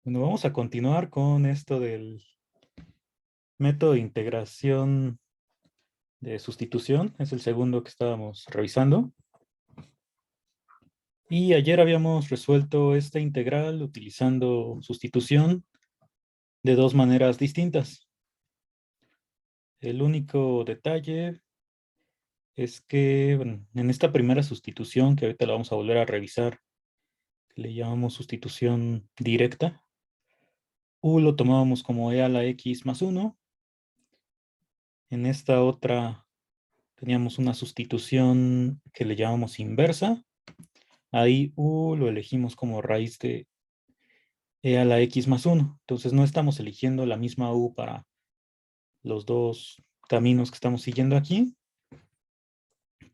Bueno, vamos a continuar con esto del método de integración de sustitución. Es el segundo que estábamos revisando. Y ayer habíamos resuelto esta integral utilizando sustitución de dos maneras distintas. El único detalle es que bueno, en esta primera sustitución, que ahorita la vamos a volver a revisar, que le llamamos sustitución directa, U lo tomábamos como e a la x más 1. En esta otra teníamos una sustitución que le llamamos inversa. Ahí U lo elegimos como raíz de e a la x más 1. Entonces no estamos eligiendo la misma U para los dos caminos que estamos siguiendo aquí.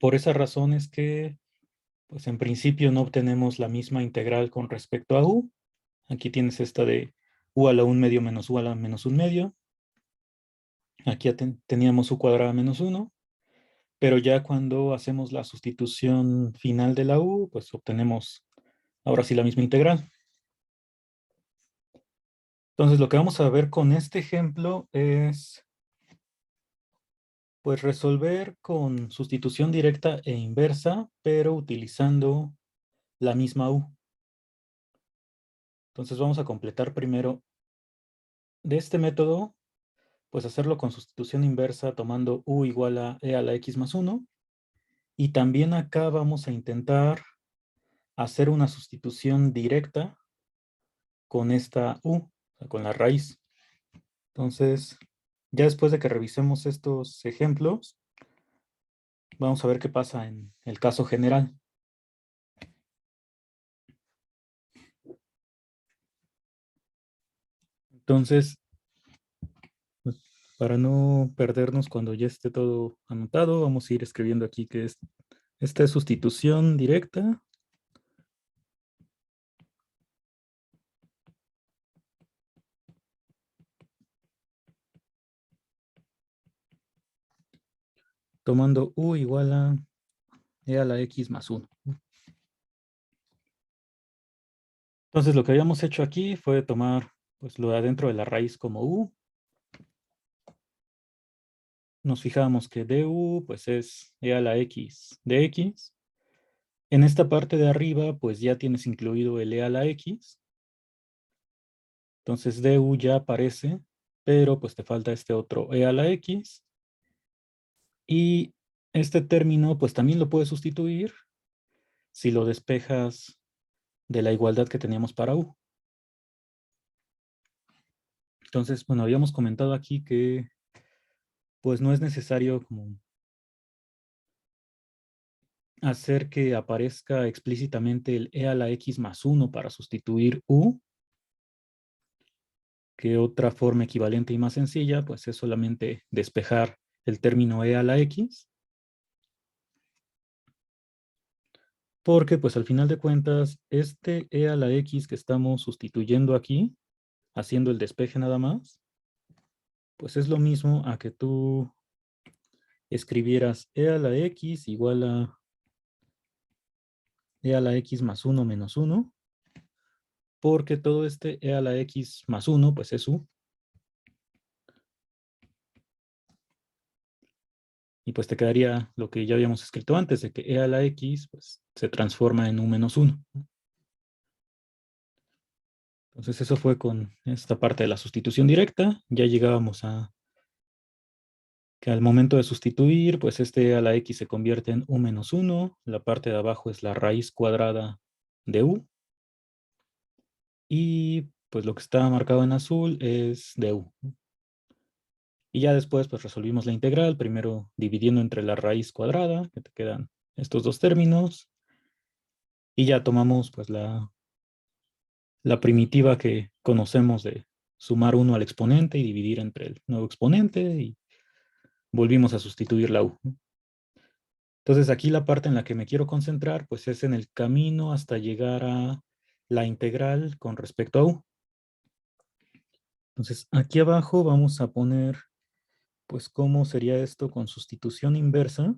Por esa razón es que, pues en principio no obtenemos la misma integral con respecto a U. Aquí tienes esta de U a la 1 medio menos U a la menos 1 medio. Aquí ya teníamos U cuadrada menos 1. Pero ya cuando hacemos la sustitución final de la U, pues obtenemos ahora sí la misma integral. Entonces lo que vamos a ver con este ejemplo es pues resolver con sustitución directa e inversa, pero utilizando la misma U. Entonces vamos a completar primero de este método, pues hacerlo con sustitución inversa tomando U igual a e a la x más 1. Y también acá vamos a intentar hacer una sustitución directa con esta U, o sea, con la raíz. Entonces, ya después de que revisemos estos ejemplos, vamos a ver qué pasa en el caso general. Entonces, pues, para no perdernos cuando ya esté todo anotado, vamos a ir escribiendo aquí que esta es sustitución directa. Tomando U igual a e a la x más 1. Entonces, lo que habíamos hecho aquí fue tomar pues, lo de adentro de la raíz como U. Nos fijamos que du pues, es e a la x de x. En esta parte de arriba, pues ya tienes incluido el e a la x. Entonces du ya aparece, pero pues te falta este otro e a la x. Y este término, pues también lo puedes sustituir si lo despejas de la igualdad que teníamos para u. Entonces, bueno, habíamos comentado aquí que pues no es necesario como hacer que aparezca explícitamente el e a la x más 1 para sustituir u, que otra forma equivalente y más sencilla, pues es solamente despejar el término e a la x, porque pues al final de cuentas, este e a la x que estamos sustituyendo aquí, haciendo el despeje nada más, pues es lo mismo a que tú escribieras e a la x igual a e a la x más 1 menos 1, porque todo este e a la x más 1, pues es u. Y pues te quedaría lo que ya habíamos escrito antes, de que e a la x pues, se transforma en u menos 1. Entonces eso fue con esta parte de la sustitución directa. Ya llegábamos a que al momento de sustituir, pues este e a la x se convierte en u menos 1. La parte de abajo es la raíz cuadrada de u. Y pues lo que está marcado en azul es du. Y ya después pues resolvimos la integral, primero dividiendo entre la raíz cuadrada, que te quedan estos dos términos. Y ya tomamos pues la primitiva que conocemos de sumar 1 al exponente y dividir entre el nuevo exponente y volvimos a sustituir la u. Entonces aquí la parte en la que me quiero concentrar pues es en el camino hasta llegar a la integral con respecto a u. Entonces aquí abajo vamos a poner pues cómo sería esto con sustitución inversa.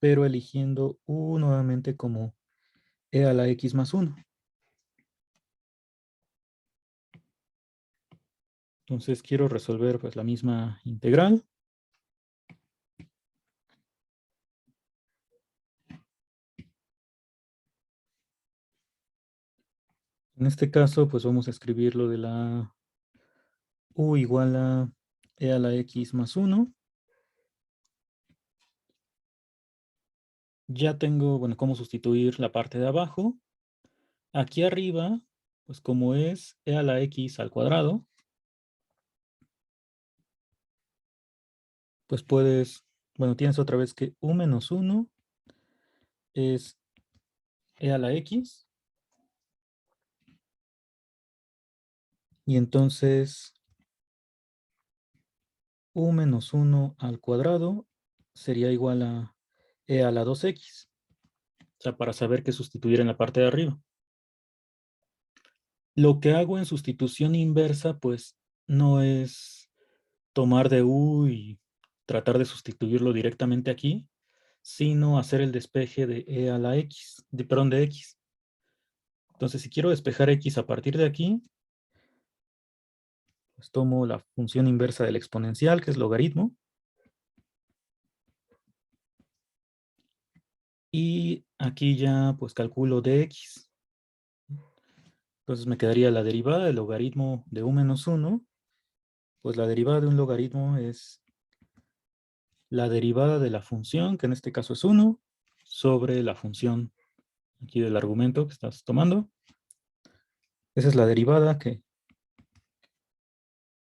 pero eligiendo u nuevamente como e a la x más 1. Entonces quiero resolver pues la misma integral. En este caso pues vamos a escribir lo de la u igual a e a la x más 1. Ya tengo, bueno, cómo sustituir la parte de abajo. Aquí arriba, pues como es e a la x al cuadrado, pues puedes, bueno, tienes otra vez que u menos 1 es e a la x. Y entonces u menos 1 al cuadrado sería igual a e a la 2x. O sea, para saber qué sustituir en la parte de arriba. Lo que hago en sustitución inversa, pues no es tomar de u y tratar de sustituirlo directamente aquí, sino hacer el despeje de e a la x, perdón, de x. Entonces, si quiero despejar x a partir de aquí, pues tomo la función inversa del exponencial, que es logaritmo, y aquí ya pues calculo dx. Entonces me quedaría la derivada del logaritmo de u menos 1, pues la derivada de un logaritmo es la derivada de la función, que en este caso es 1, sobre la función aquí del argumento que estás tomando. Esa es la derivada que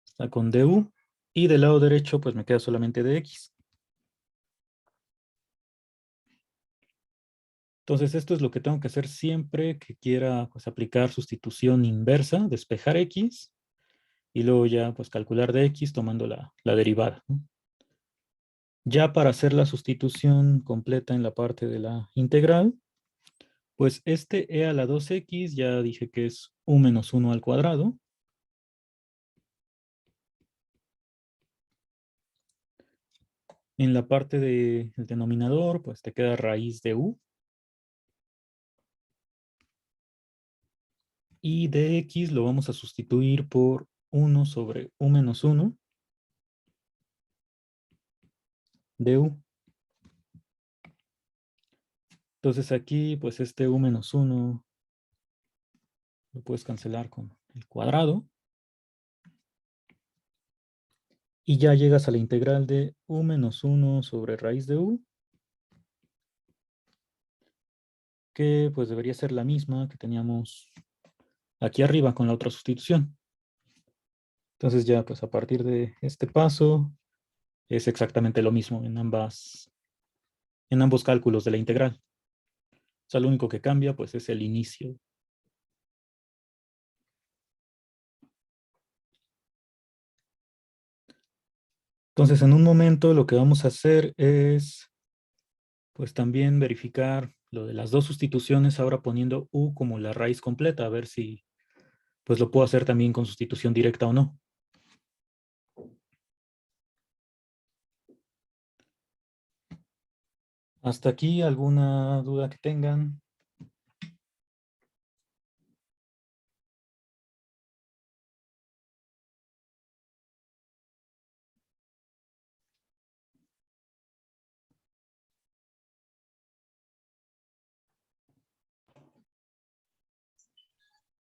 está con du. Y del lado derecho, pues me queda solamente dx. Entonces, esto es lo que tengo que hacer siempre que quiera pues, aplicar sustitución inversa, despejar x, y luego ya pues calcular dx tomando la derivada, ¿no? Ya para hacer la sustitución completa en la parte de la integral, pues este e a la 2x ya dije que es u menos 1 al cuadrado. En la parte del denominador, pues te queda raíz de u. Y dx lo vamos a sustituir por 1 sobre u menos 1 du. Entonces aquí, pues este u menos 1 lo puedes cancelar con el cuadrado. Y ya llegas a la integral de u menos 1 sobre raíz de u, que pues debería ser la misma que teníamos aquí arriba con la otra sustitución. Entonces ya pues a partir de este paso es exactamente lo mismo en ambos cálculos de la integral. O sea, lo único que cambia pues es el inicio. Entonces en un momento lo que vamos a hacer es pues también verificar lo de las dos sustituciones ahora poniendo u como la raíz completa, a ver si pues lo puedo hacer también con sustitución directa o no. Hasta aquí, ¿alguna duda que tengan?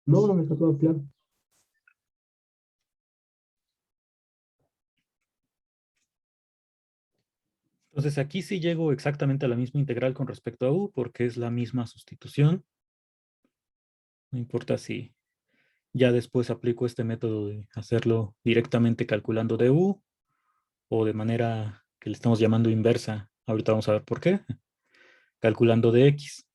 No, no me está todo claro. Entonces aquí sí llego exactamente a la misma integral con respecto a u porque es la misma sustitución. No importa si ya después aplico este método de hacerlo directamente calculando de u o de manera que le estamos llamando inversa. Ahorita vamos a ver por qué. Calculando de x.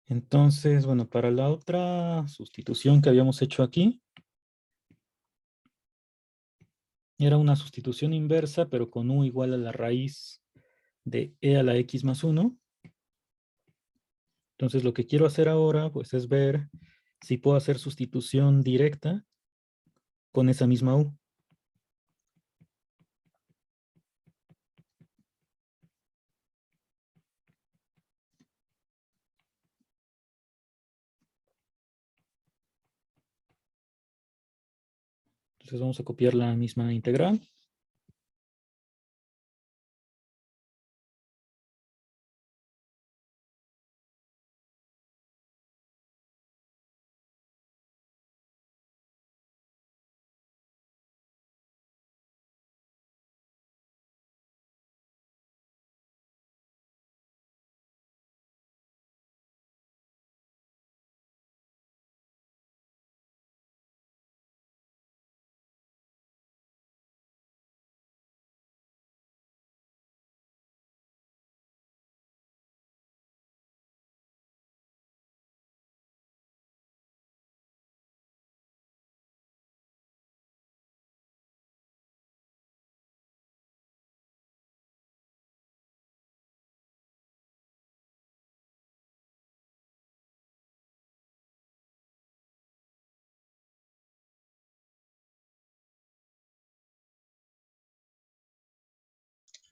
Entonces, bueno, para la otra sustitución que habíamos hecho aquí, era una sustitución inversa, pero con u igual a la raíz de e a la x más 1. Entonces, lo que quiero hacer ahora, pues, es ver si puedo hacer sustitución directa con esa misma u. Entonces vamos a copiar la misma integral.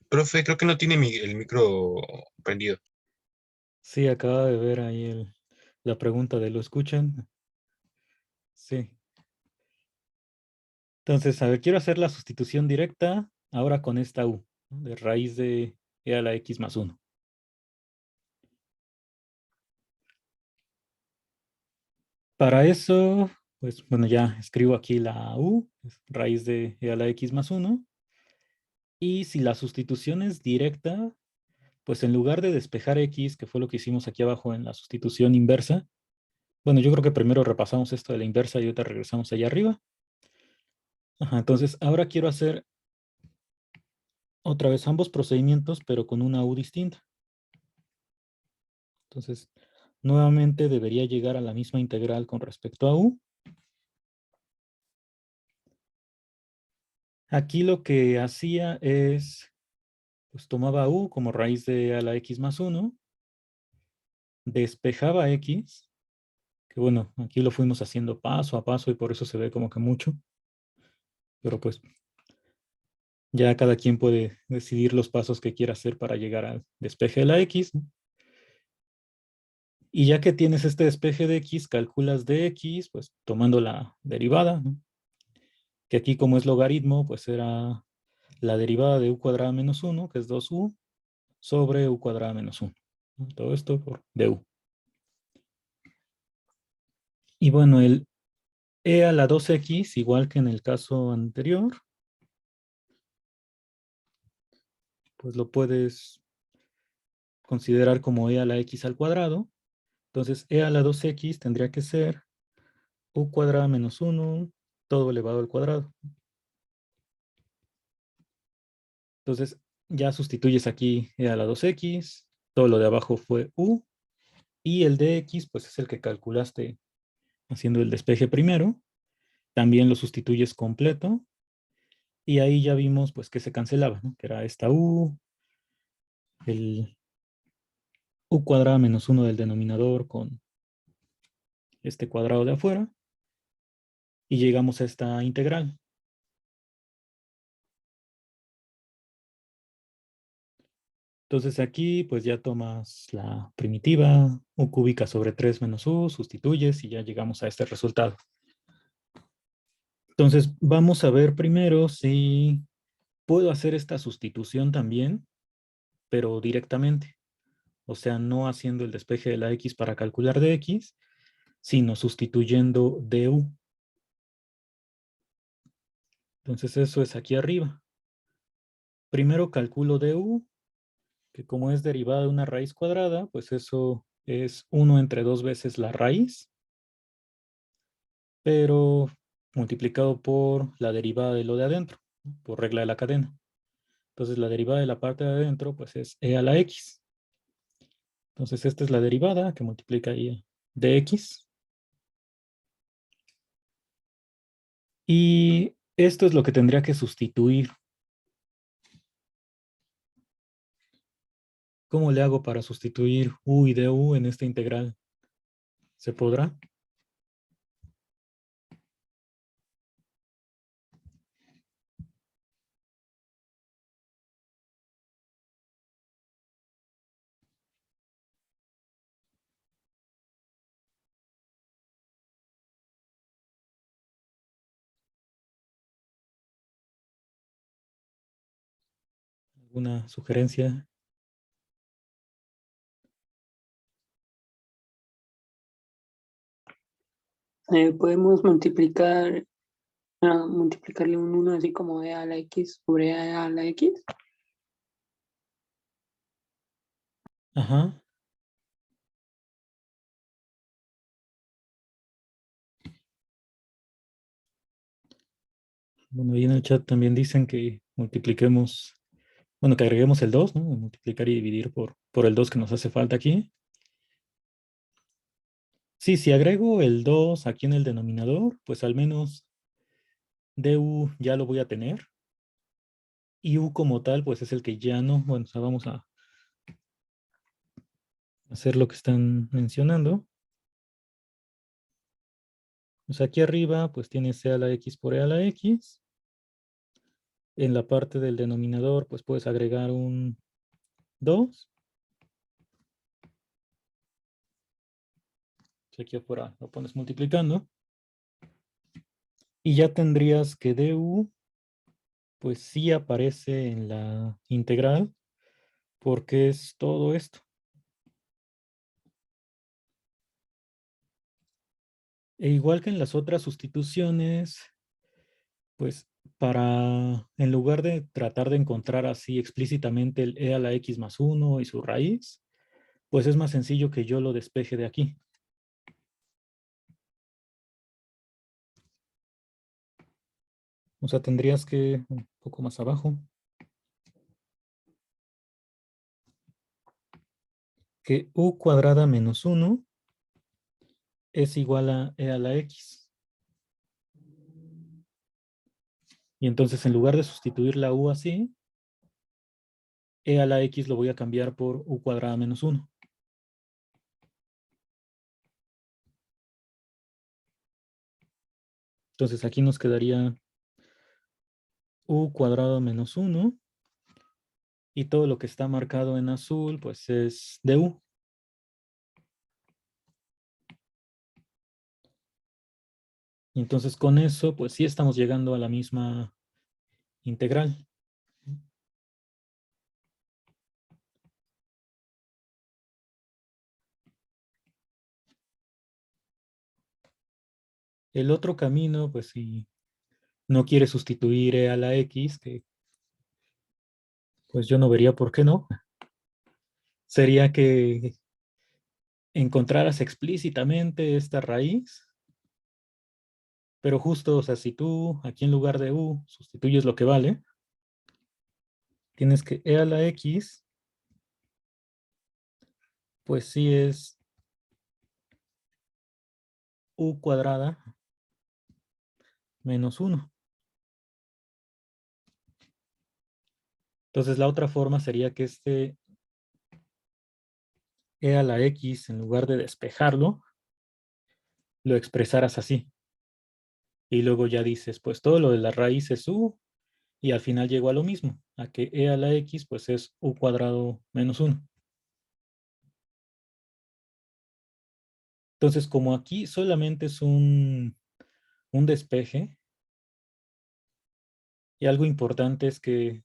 Profe, creo que no tiene el micro prendido. Sí, acaba de ver ahí la pregunta de ¿lo escuchan? Sí. Entonces, a ver, quiero hacer la sustitución directa ahora con esta u, ¿no? De raíz de e a la x más 1. Para eso, pues bueno, ya escribo aquí la u, es raíz de e a la x más 1. Y si la sustitución es directa, pues en lugar de despejar x, que fue lo que hicimos aquí abajo en la sustitución inversa, bueno, yo creo que primero repasamos esto de la inversa y ahorita regresamos allá arriba. Ajá, entonces ahora quiero hacer otra vez ambos procedimientos, pero con una u distinta. Entonces, nuevamente debería llegar a la misma integral con respecto a u. Aquí lo que hacía es, pues tomaba u como raíz de a la x más 1, despejaba x, que bueno, aquí lo fuimos haciendo paso a paso y por eso se ve como que mucho, pero pues ya cada quien puede decidir los pasos que quiera hacer para llegar al despeje de la x, ¿no? Y ya que tienes este despeje de x, calculas dx, pues tomando la derivada, ¿no? Que aquí como es logaritmo, pues era la derivada de u cuadrada menos 1, que es 2u, sobre u cuadrada menos 1. ¿No? Todo esto por du. Y bueno, el e a la 2x, igual que en el caso anterior, pues lo puedes considerar como e a la x al cuadrado. Entonces, e a la 2x tendría que ser u cuadrada menos 1, todo elevado al cuadrado. Entonces, ya sustituyes aquí e a la 2x, todo lo de abajo fue u, y el dx, pues es el que calculaste haciendo el despeje primero. También lo sustituyes completo, y ahí ya vimos pues que se cancelaba, ¿no? Que era esta u, el u cuadrada menos 1 del denominador con este cuadrado de afuera, y llegamos a esta integral. Entonces aquí pues ya tomas la primitiva, u cúbica sobre 3 menos u, sustituyes y ya llegamos a este resultado. Entonces vamos a ver primero si puedo hacer esta sustitución también, pero directamente. O sea, no haciendo el despeje de la x para calcular dx, sino sustituyendo du. Entonces eso es aquí arriba. Primero calculo du, que como es derivada de una raíz cuadrada, pues eso es 1 entre 2 veces la raíz, pero multiplicado por la derivada de lo de adentro, ¿no? Por regla de la cadena. Entonces la derivada de la parte de adentro, pues es e a la x. Entonces esta es la derivada que multiplica ahí dx. Y esto es lo que tendría que sustituir. ¿Cómo le hago para sustituir u y du en esta integral? ¿Se podrá? ¿Alguna sugerencia? Podemos multiplicarle un uno así como e a la x sobre e a la x. Ajá. Bueno, ahí en el chat también dicen que multipliquemos, bueno, que agreguemos el 2, ¿no? Multiplicar y dividir por el 2 que nos hace falta aquí. Sí, si agrego el 2 aquí en el denominador, pues al menos du ya lo voy a tener. Y u como tal, pues es el que ya no. Bueno, o sea, vamos a hacer lo que están mencionando. O sea, aquí arriba, pues tienes c a la x por e a la x. En la parte del denominador, pues puedes agregar un 2. Aquí afuera lo pones multiplicando. Y ya tendrías que du, pues sí aparece en la integral, porque es todo esto. E igual que en las otras sustituciones, pues en lugar de tratar de encontrar así explícitamente el e a la x más 1 y su raíz, pues es más sencillo que yo lo despeje de aquí. O sea, tendrías que, un poco más abajo, que u cuadrada menos 1 es igual a e a la x. Y entonces en lugar de sustituir la u así, e a la x lo voy a cambiar por u cuadrada menos 1. Entonces aquí nos quedaría u cuadrado menos 1 y todo lo que está marcado en azul pues es du. Y entonces con eso pues sí estamos llegando a la misma integral. El otro camino, pues si no quiere sustituir e a la x, que pues yo no vería por qué no, sería que encontraras explícitamente esta raíz, pero justo, o sea, si tú aquí en lugar de u sustituyes lo que vale, tienes que e a la x, pues sí es u cuadrada menos 1. Entonces la otra forma sería que este e a la x, en lugar de despejarlo, lo expresaras así. Y luego ya dices, pues todo lo de la raíz es u, y al final llego a lo mismo, a que e a la x pues es u cuadrado menos 1. Entonces, como aquí solamente es un despeje, y algo importante es que,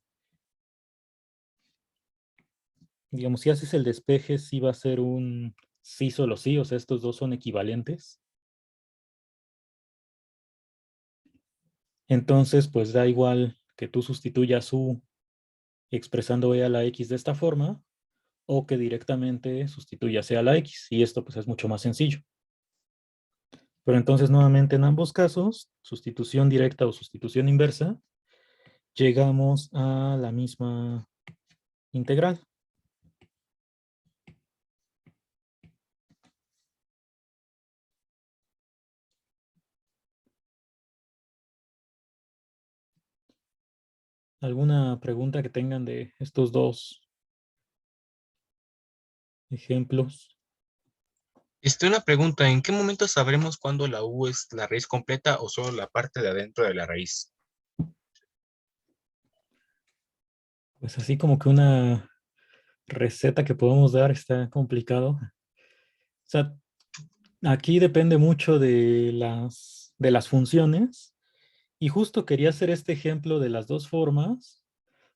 digamos, si haces el despeje, sí va a ser un sí solo sí, o sea, estos dos son equivalentes. Entonces, pues da igual que tú sustituyas u expresando e a la x de esta forma, o que directamente sustituyas e a la x, y esto pues es mucho más sencillo. Pero entonces, nuevamente, en ambos casos, sustitución directa o sustitución inversa, llegamos a la misma integral. ¿Alguna pregunta que tengan de estos dos ejemplos? Una pregunta, ¿en qué momento sabremos cuándo la U es la raíz completa o solo la parte de adentro de la raíz? Pues así como que una receta que podemos dar está complicado. O sea, aquí depende mucho de las funciones. Y justo quería hacer este ejemplo de las dos formas,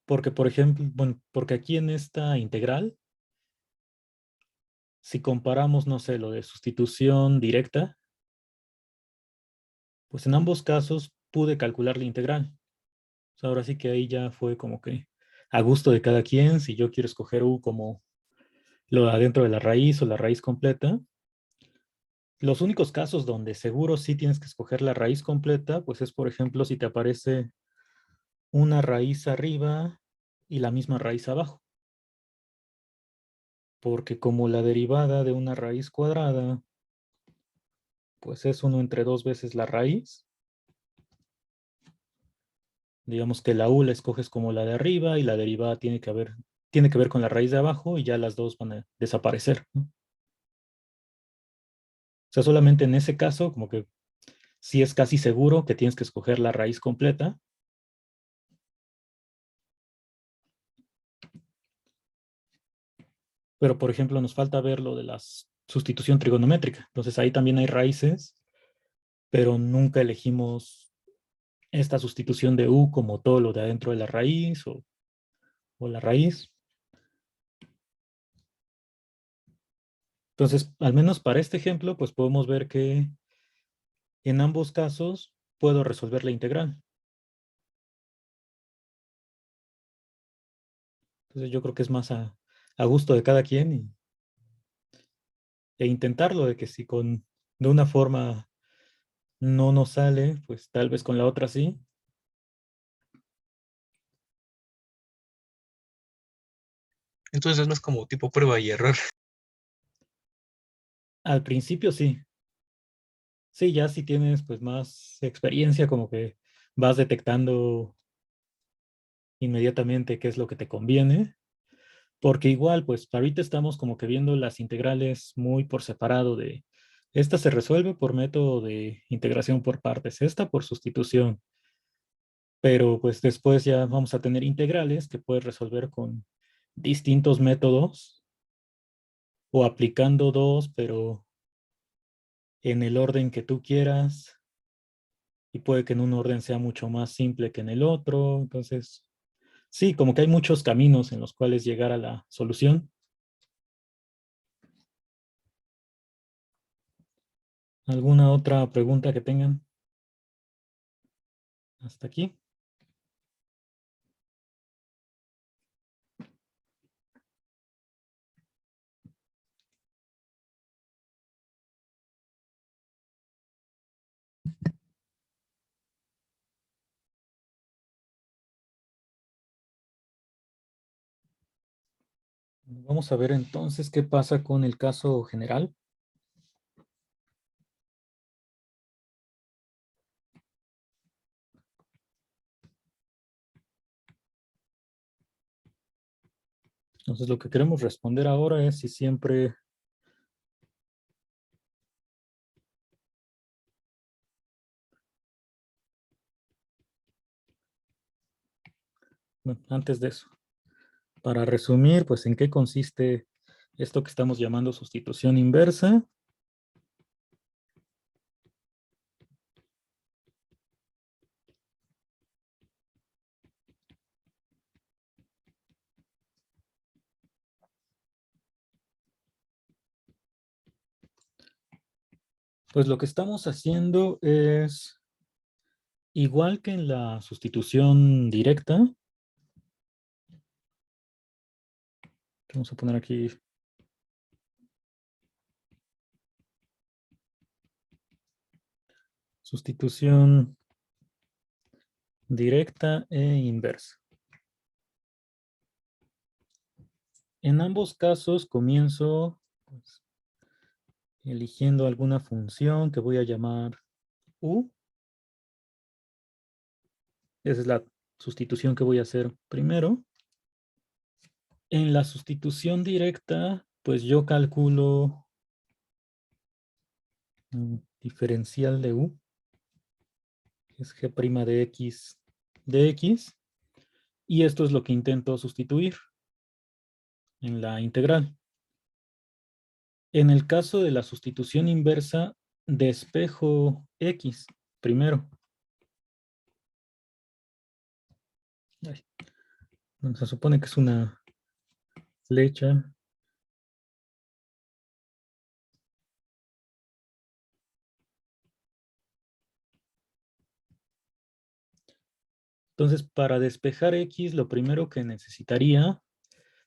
Porque, por ejemplo, bueno, porque aquí en esta integral, si comparamos, no sé, lo de sustitución directa, pues en ambos casos pude calcular la integral. O sea, ahora sí que ahí ya fue como que a gusto de cada quien, si yo quiero escoger u como lo de adentro de la raíz o la raíz completa. Los únicos casos donde seguro sí tienes que escoger la raíz completa, pues es, por ejemplo, si te aparece una raíz arriba y la misma raíz abajo. Porque como la derivada de una raíz cuadrada, pues es 1 entre 2 veces la raíz. Digamos que la u la escoges como la de arriba y la derivada tiene que ver con la raíz de abajo y ya las dos van a desaparecer, ¿no? O sea, solamente en ese caso, como que sí es casi seguro que tienes que escoger la raíz completa. Pero, por ejemplo, nos falta ver lo de la sustitución trigonométrica. Entonces, ahí también hay raíces, pero nunca elegimos esta sustitución de u como todo lo de adentro de la raíz o la raíz. Entonces, al menos para este ejemplo, pues podemos ver que en ambos casos puedo resolver la integral. Entonces, yo creo que es más a gusto de cada quien e intentarlo, de que si de una forma no nos sale, pues tal vez con la otra sí. Entonces es más como tipo prueba y error. Al principio sí. Sí, ya si tienes pues más experiencia, como que vas detectando inmediatamente qué es lo que te conviene, porque igual pues ahorita estamos como que viendo las integrales muy por separado de esta se resuelve por método de integración por partes, esta por sustitución, pero pues después ya vamos a tener integrales que puedes resolver con distintos métodos o aplicando dos, pero en el orden que tú quieras y puede que en un orden sea mucho más simple que en el otro, entonces sí, como que hay muchos caminos en los cuales llegar a la solución. ¿Alguna otra pregunta que tengan hasta aquí? Vamos a ver entonces qué pasa con el caso general. Entonces lo que queremos responder ahora es si siempre bueno, antes de eso, para resumir, pues en qué consiste esto que estamos llamando sustitución inversa. Pues lo que estamos haciendo es igual que en la sustitución directa. Vamos a poner aquí sustitución directa e inversa. En ambos casos comienzo pues, eligiendo alguna función que voy a llamar u. Esa es la sustitución que voy a hacer primero. En la sustitución directa, pues yo calculo un diferencial de u, que es g' de x, y esto es lo que intento sustituir en la integral. En el caso de la sustitución inversa, despejo x primero. Ay. Bueno, se supone que es una flecha. Entonces, para despejar X, lo primero que necesitaría,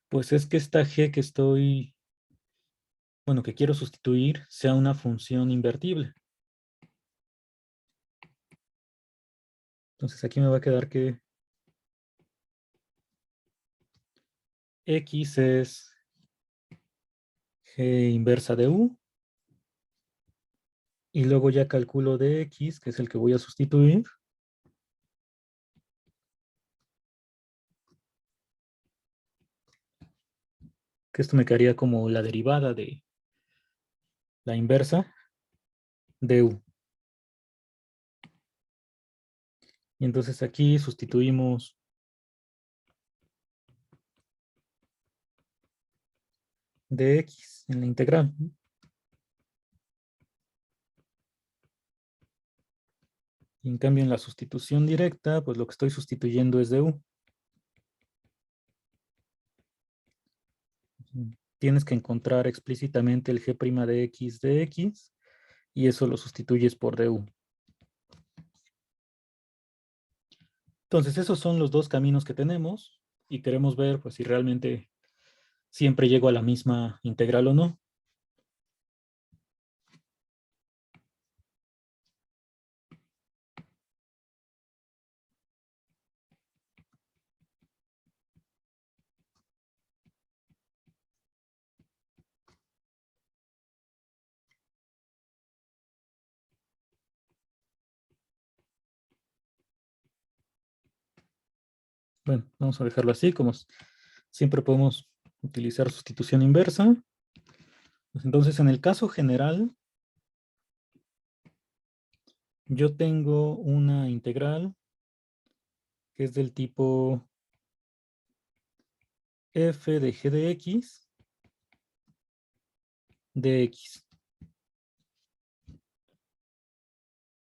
pues es que esta G que que quiero sustituir, sea una función invertible. Entonces, aquí me va a quedar que X es G inversa de U. Y luego ya calculo de X, que es el que voy a sustituir. Que esto me quedaría como la derivada de la inversa de U. Y entonces aquí sustituimos de X en la integral. Y en cambio en la sustitución directa, pues lo que estoy sustituyendo es de U. Tienes que encontrar explícitamente el G' de X y eso lo sustituyes por du. Entonces esos son los dos caminos que tenemos y queremos ver pues si realmente siempre llego a la misma integral o no. Bueno, vamos a dejarlo así, como siempre podemos utilizar sustitución inversa. Pues entonces, en el caso general, yo tengo una integral que es del tipo f de g de x de x.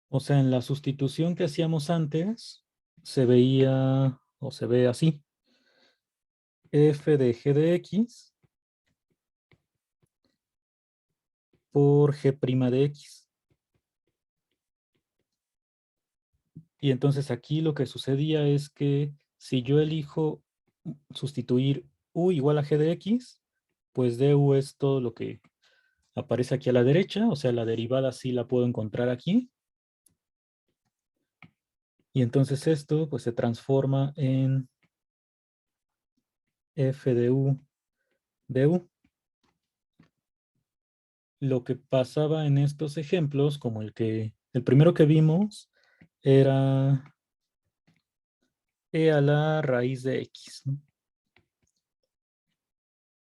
O sea, en la sustitución que hacíamos antes, se veía o se ve así. F de g de x por g' de x. Y entonces aquí lo que sucedía es que si yo elijo sustituir u igual a g de x, pues du es todo lo que aparece aquí a la derecha, o sea, la derivada sí la puedo encontrar aquí. Y entonces esto pues se transforma en f de u de u. Lo que pasaba en estos ejemplos, como el primero que vimos, era e a la raíz de x, ¿no?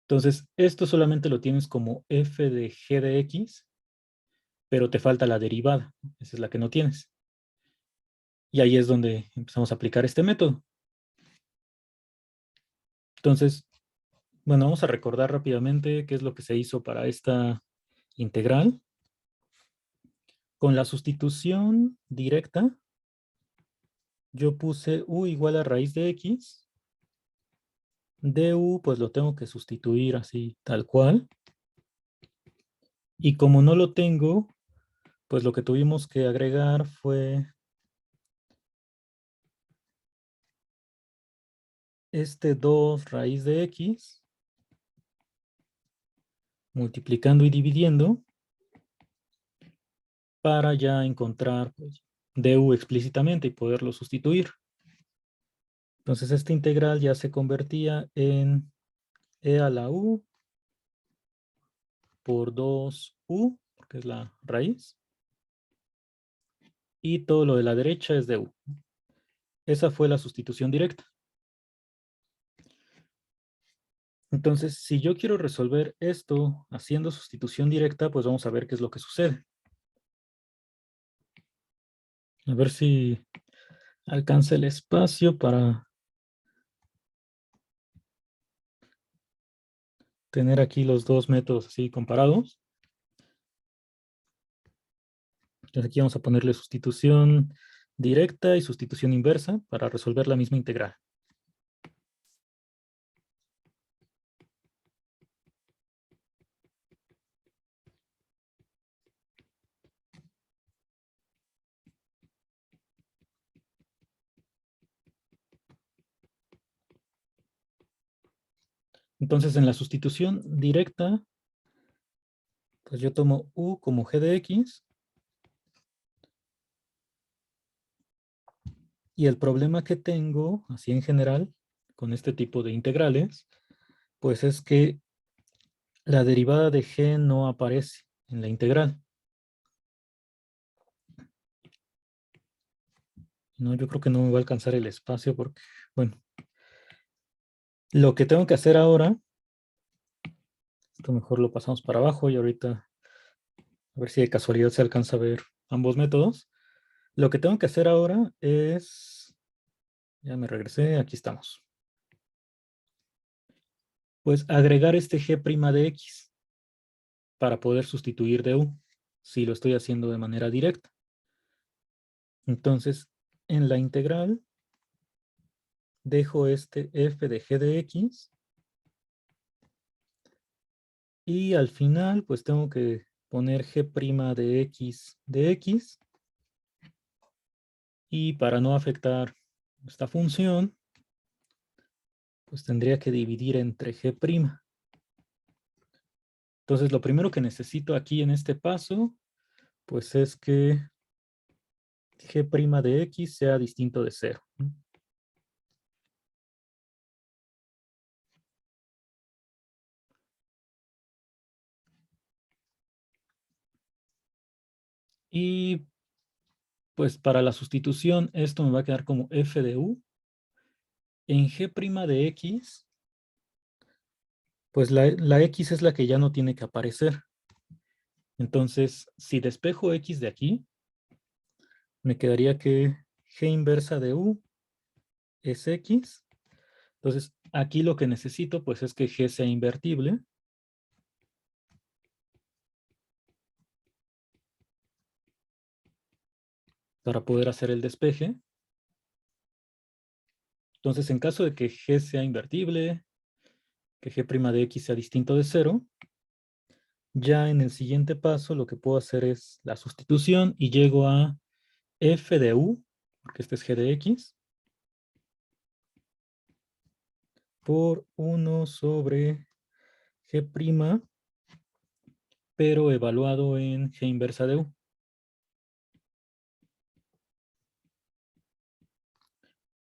Entonces, esto solamente lo tienes como f de g de x, pero te falta la derivada. Esa es la que no tienes. Y ahí es donde empezamos a aplicar este método. Entonces, bueno, vamos a recordar rápidamente qué es lo que se hizo para esta integral. Con la sustitución directa, yo puse u igual a raíz de x. Du, pues lo tengo que sustituir así, tal cual. Y como no lo tengo, pues lo que tuvimos que agregar fue este 2 raíz de x, multiplicando y dividiendo, para ya encontrar pues, du explícitamente y poderlo sustituir. Entonces esta integral ya se convertía en e a la u por 2u, porque es la raíz, y todo lo de la derecha es du. Esa fue la sustitución directa. Entonces, si yo quiero resolver esto haciendo sustitución directa, pues vamos a ver qué es lo que sucede. A ver si alcanza el espacio para tener aquí los dos métodos así comparados. Entonces aquí vamos a ponerle sustitución directa y sustitución inversa para resolver la misma integral. Entonces, en la sustitución directa, pues yo tomo u como g de x. Y el problema que tengo, así en general, con este tipo de integrales, pues es que la derivada de g no aparece en la integral. No, yo creo que no me va a alcanzar el espacio porque, bueno, lo que tengo que hacer ahora, esto mejor lo pasamos para abajo y ahorita a ver si de casualidad se alcanza a ver ambos métodos. Lo que tengo que hacer ahora es, ya me regresé, aquí estamos. Pues agregar este g' de x para poder sustituir de u, si lo estoy haciendo de manera directa. Entonces, en la integral, dejo este f de g de x y al final, pues tengo que poner g' de x y para no afectar esta función, pues tendría que dividir entre g'. Entonces, lo primero que necesito aquí en este paso, pues es que g' de x sea distinto de 0. Y pues para la sustitución, esto me va a quedar como f de u. En g' de x, pues la x es la que ya no tiene que aparecer. Entonces, si despejo x de aquí, me quedaría que g inversa de u es x. Entonces, aquí lo que necesito, pues es que g sea invertible. Para poder hacer el despeje. Entonces, en caso de que g sea invertible, que g' de x sea distinto de 0, ya en el siguiente paso lo que puedo hacer es la sustitución y llego a f de u, porque este es g de x, por 1 sobre g', pero evaluado en g inversa de u.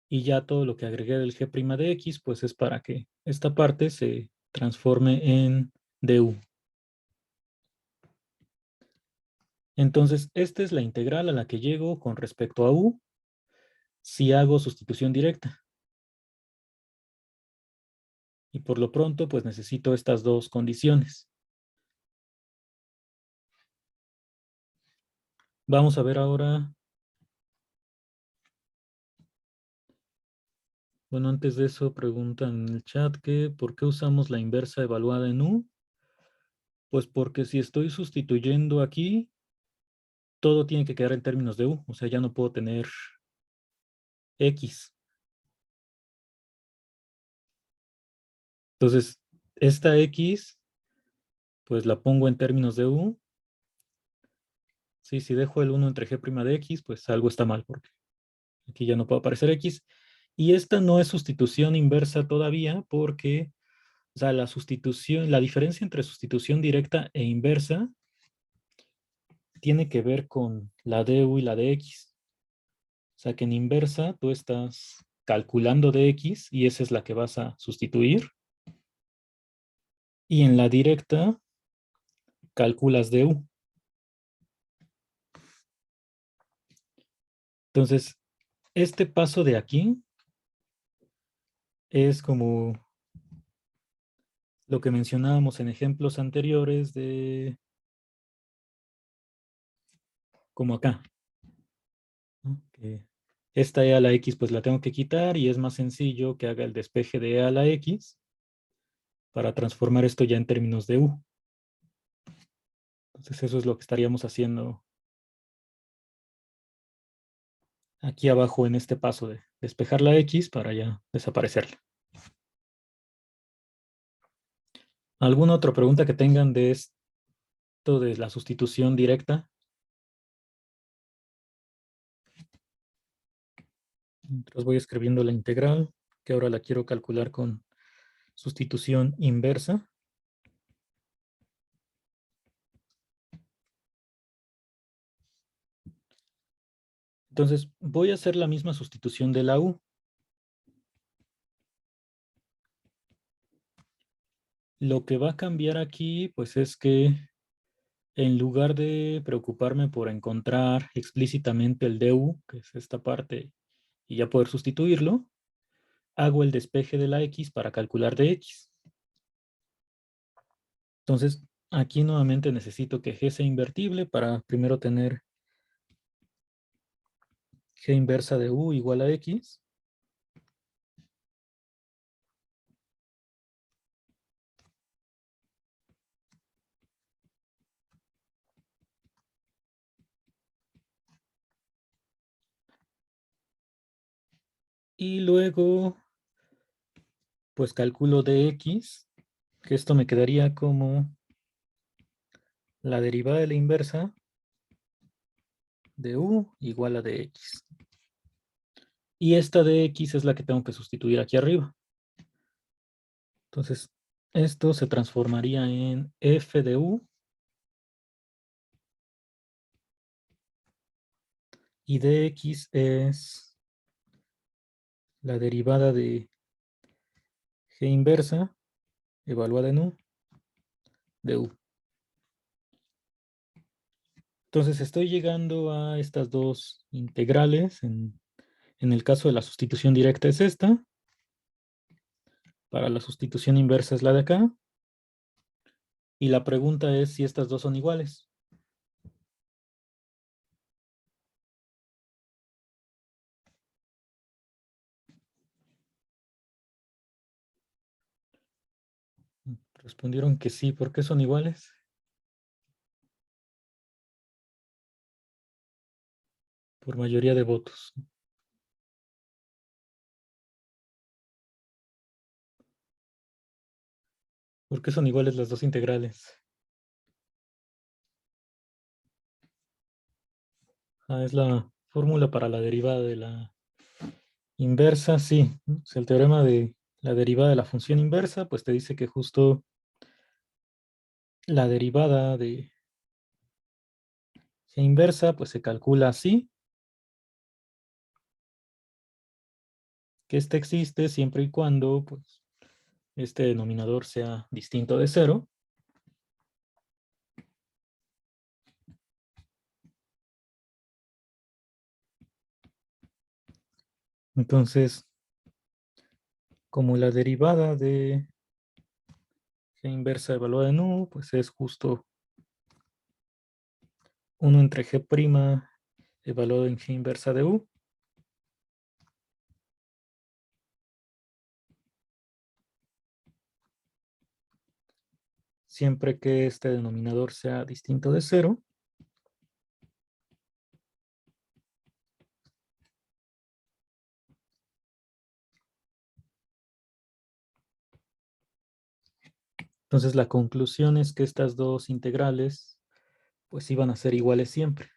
Y ya todo lo que agregué del g' de x, pues es para que esta parte se transforme en du. Entonces, esta es la integral a la que llego con respecto a u si hago sustitución directa. Y por lo pronto, pues necesito estas dos condiciones. Vamos a ver ahora. Bueno, antes de eso preguntan en el chat que ¿por qué usamos la inversa evaluada en u? Pues porque si estoy sustituyendo aquí, todo tiene que quedar en términos de u. O sea, ya no puedo tener x. Entonces, esta x, pues la pongo en términos de u. Sí, si dejo el 1 entre g' de x, pues algo está mal porque aquí ya no puede aparecer x. Y esta no es sustitución inversa todavía porque, o sea, la sustitución, la diferencia entre sustitución directa e inversa tiene que ver con la du y la de x. O sea, que en inversa tú estás calculando de x y esa es la que vas a sustituir. Y en la directa calculas du. Entonces, este paso de aquí es como lo que mencionábamos en ejemplos anteriores de como acá, ¿no? Que esta e a la x pues la tengo que quitar y es más sencillo que haga el despeje de e a la x para transformar esto ya en términos de u. Entonces eso es lo que estaríamos haciendo aquí abajo en este paso de despejar la x para ya desaparecerla. ¿Alguna otra pregunta que tengan de esto de la sustitución directa? Entonces voy escribiendo la integral, que ahora la quiero calcular con sustitución inversa. Entonces, voy a hacer la misma sustitución de la U. Lo que va a cambiar aquí, pues es que en lugar de preocuparme por encontrar explícitamente el du, que es esta parte, y ya poder sustituirlo, hago el despeje de la x para calcular dx. Entonces, aquí nuevamente necesito que g sea invertible para primero tener g inversa de u igual a x. Y luego, pues calculo dx, que esto me quedaría como la derivada de la inversa de u igual a dx. Y esta dx es la que tengo que sustituir aquí arriba. Entonces, esto se transformaría en f de u. Y dx es la derivada de g inversa evaluada en u de u. Entonces estoy llegando a estas dos integrales. En el caso de la sustitución directa es esta. Para la sustitución inversa es la de acá. Y la pregunta es si estas dos son iguales. Respondieron que sí. ¿Por qué son iguales? Por mayoría de votos. ¿Por qué son iguales las dos integrales? Ah, es la fórmula para la derivada de la inversa, sí. O sea, el teorema de la derivada de la función inversa, pues te dice que justo la derivada de g inversa, pues se calcula así. Que este existe siempre y cuando, pues, este denominador sea distinto de cero. Entonces, como la derivada de g inversa evaluada en u, pues es justo 1 entre g' evaluado en g inversa de u. Siempre que este denominador sea distinto de cero. Entonces la conclusión es que estas dos integrales pues iban a ser iguales siempre.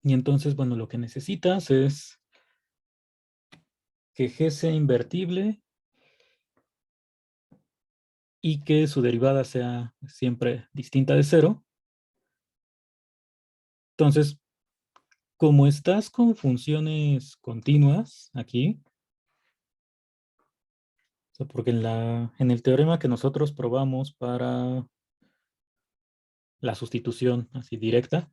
Y entonces, bueno, lo que necesitas es que g sea invertible y que su derivada sea siempre distinta de cero. Entonces, como estás con funciones continuas aquí, o sea, porque en el teorema que nosotros probamos para la sustitución así directa,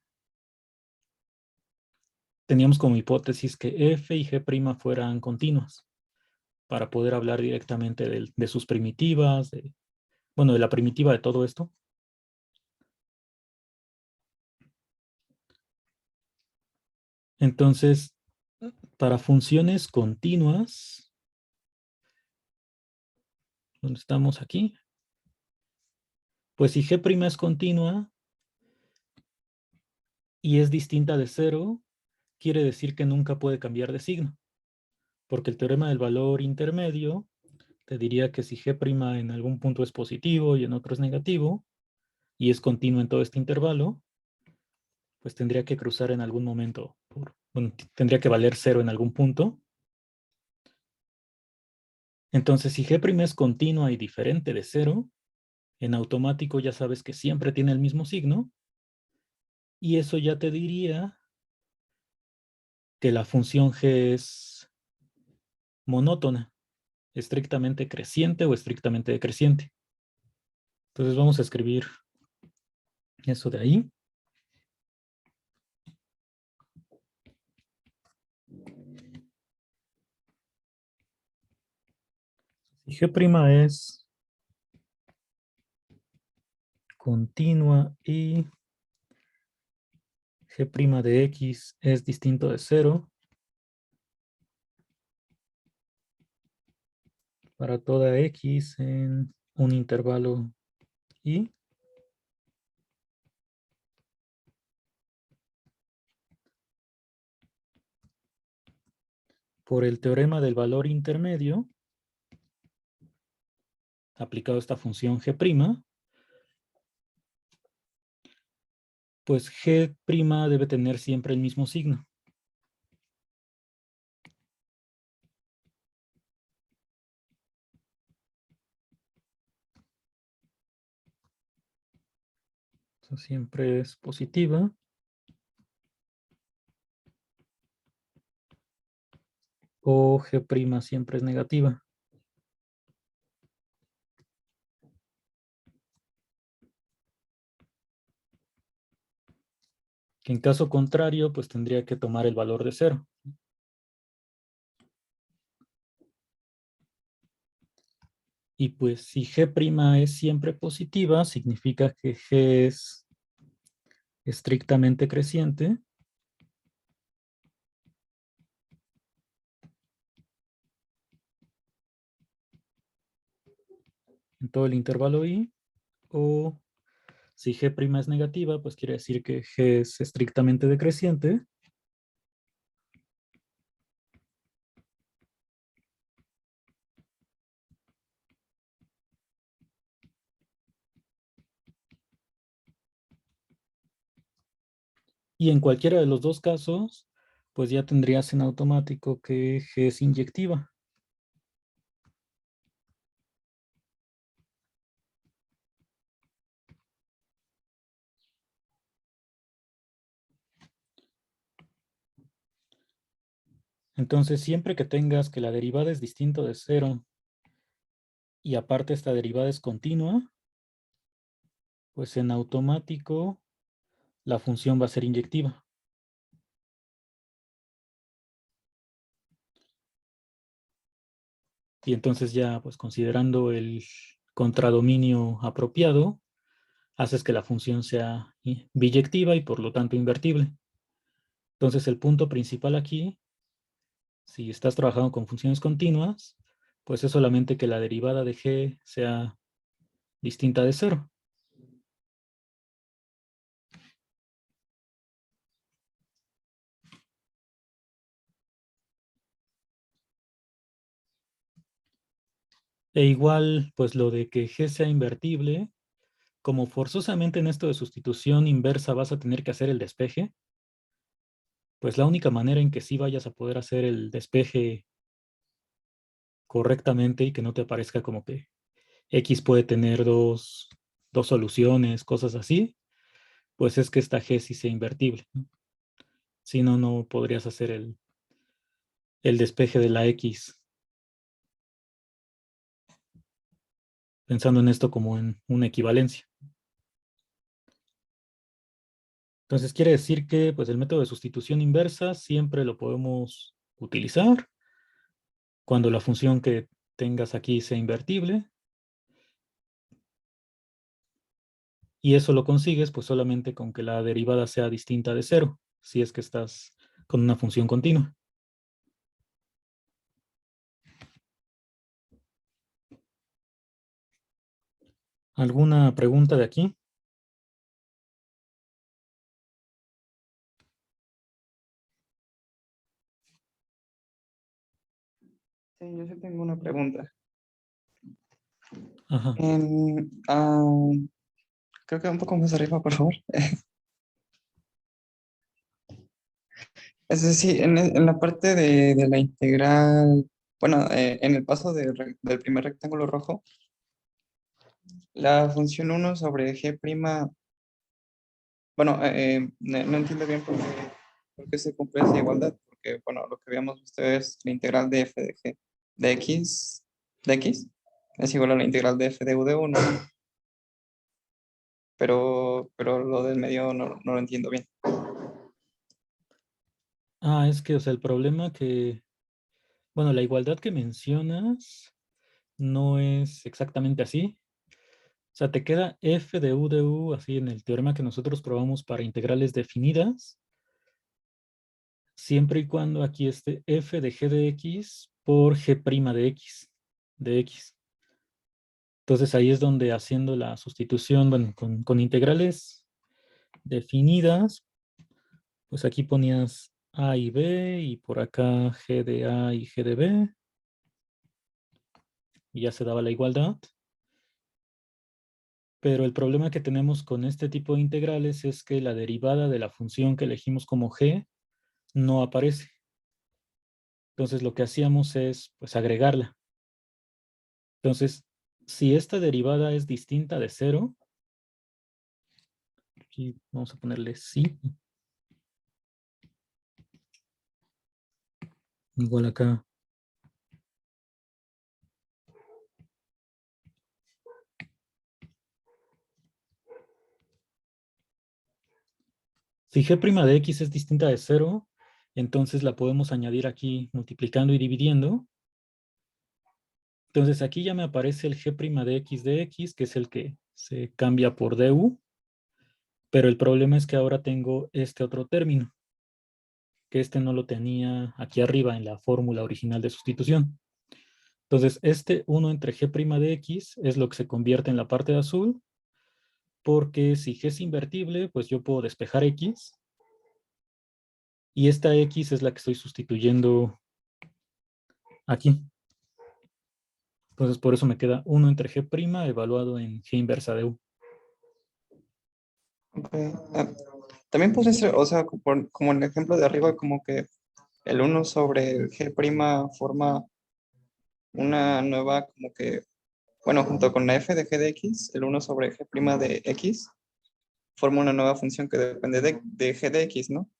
teníamos como hipótesis que f y g' fueran continuas para poder hablar directamente de sus primitivas, bueno, de la primitiva de todo esto. Entonces, para funciones continuas, donde estamos aquí, pues si g' es continua, y es distinta de cero, quiere decir que nunca puede cambiar de signo. Porque el teorema del valor intermedio te diría que si G' en algún punto es positivo y en otro es negativo, y es continuo en todo este intervalo, pues tendría que cruzar en algún momento. Bueno, tendría que valer cero en algún punto. Entonces, si G' es continua y diferente de cero, en automático ya sabes que siempre tiene el mismo signo, y eso ya te diría que la función G es monótona, estrictamente creciente o estrictamente decreciente. Entonces vamos a escribir eso de ahí. Si G' es continua y G' de X es distinto de cero para toda X en un intervalo Y, por el teorema del valor intermedio, aplicado a esta función G', pues G' debe tener siempre el mismo signo. Eso siempre es positiva. O G' siempre es negativa. Que en caso contrario, pues tendría que tomar el valor de cero. Y pues si G' es siempre positiva, significa que G es estrictamente creciente. En todo el intervalo Y. O si G' es negativa, pues quiere decir que G es estrictamente decreciente. Y en cualquiera de los dos casos, pues ya tendrías en automático que G es inyectiva. Entonces, siempre que tengas que la derivada es distinta de cero y aparte esta derivada es continua, pues en automático la función va a ser inyectiva. Y entonces ya, pues considerando el contradominio apropiado, haces que la función sea biyectiva y por lo tanto invertible. Entonces el punto principal aquí, si estás trabajando con funciones continuas, pues es solamente que la derivada de G sea distinta de cero. E igual, pues lo de que G sea invertible, como forzosamente en esto de sustitución inversa vas a tener que hacer el despeje, pues la única manera en que sí vayas a poder hacer el despeje correctamente y que no te aparezca como que X puede tener dos soluciones, cosas así, pues es que esta G sí sea invertible, ¿no? Si no, no podrías hacer el despeje de la X pensando en esto como en una equivalencia. Entonces quiere decir que pues el método de sustitución inversa siempre lo podemos utilizar cuando la función que tengas aquí sea invertible. Y eso lo consigues pues solamente con que la derivada sea distinta de cero, si es que estás con una función continua. ¿Alguna pregunta de aquí? Sí, yo sí tengo una pregunta. Ajá. Creo que un poco más arriba, por favor. Es decir, en la parte de la integral, bueno, en el paso del primer rectángulo rojo, la función uno sobre g', bueno, no entiendo bien por qué se cumple esa igualdad, porque, bueno, lo que habíamos visto es la integral de f de g de x es igual a la integral de f de u de 1, pero lo del medio no lo entiendo bien. Es que, o sea, el problema que, bueno, la igualdad que mencionas no es exactamente así. O sea, te queda f de u, así en el teorema que nosotros probamos para integrales definidas, siempre y cuando aquí esté f de g de x por g' de x. Entonces ahí es donde haciendo la sustitución, bueno, con integrales definidas, pues aquí ponías a y b y por acá g de a y g de b y ya se daba la igualdad. Pero el problema que tenemos con este tipo de integrales es que la derivada de la función que elegimos como g no aparece. Entonces lo que hacíamos es pues agregarla. Entonces, si esta derivada es distinta de 0, aquí vamos a ponerle sí, igual acá. Si g' de x es distinta de 0, entonces la podemos añadir aquí multiplicando y dividiendo. Entonces aquí ya me aparece el g' de x, que es el que se cambia por du, pero el problema es que ahora tengo este otro término, que este no lo tenía aquí arriba en la fórmula original de sustitución. Entonces este 1 entre g' de x es lo que se convierte en la parte de azul, porque si g es invertible, pues yo puedo despejar x, y esta x es la que estoy sustituyendo aquí. Entonces por eso me queda 1 entre g' evaluado en g inversa de u. Ok. También puede ser, o sea, como en el ejemplo de arriba, como que el uno sobre el g' forma una nueva, como que, bueno, junto con la f de g de x, el uno sobre g' de x forma una nueva función que depende de g de x, ¿no?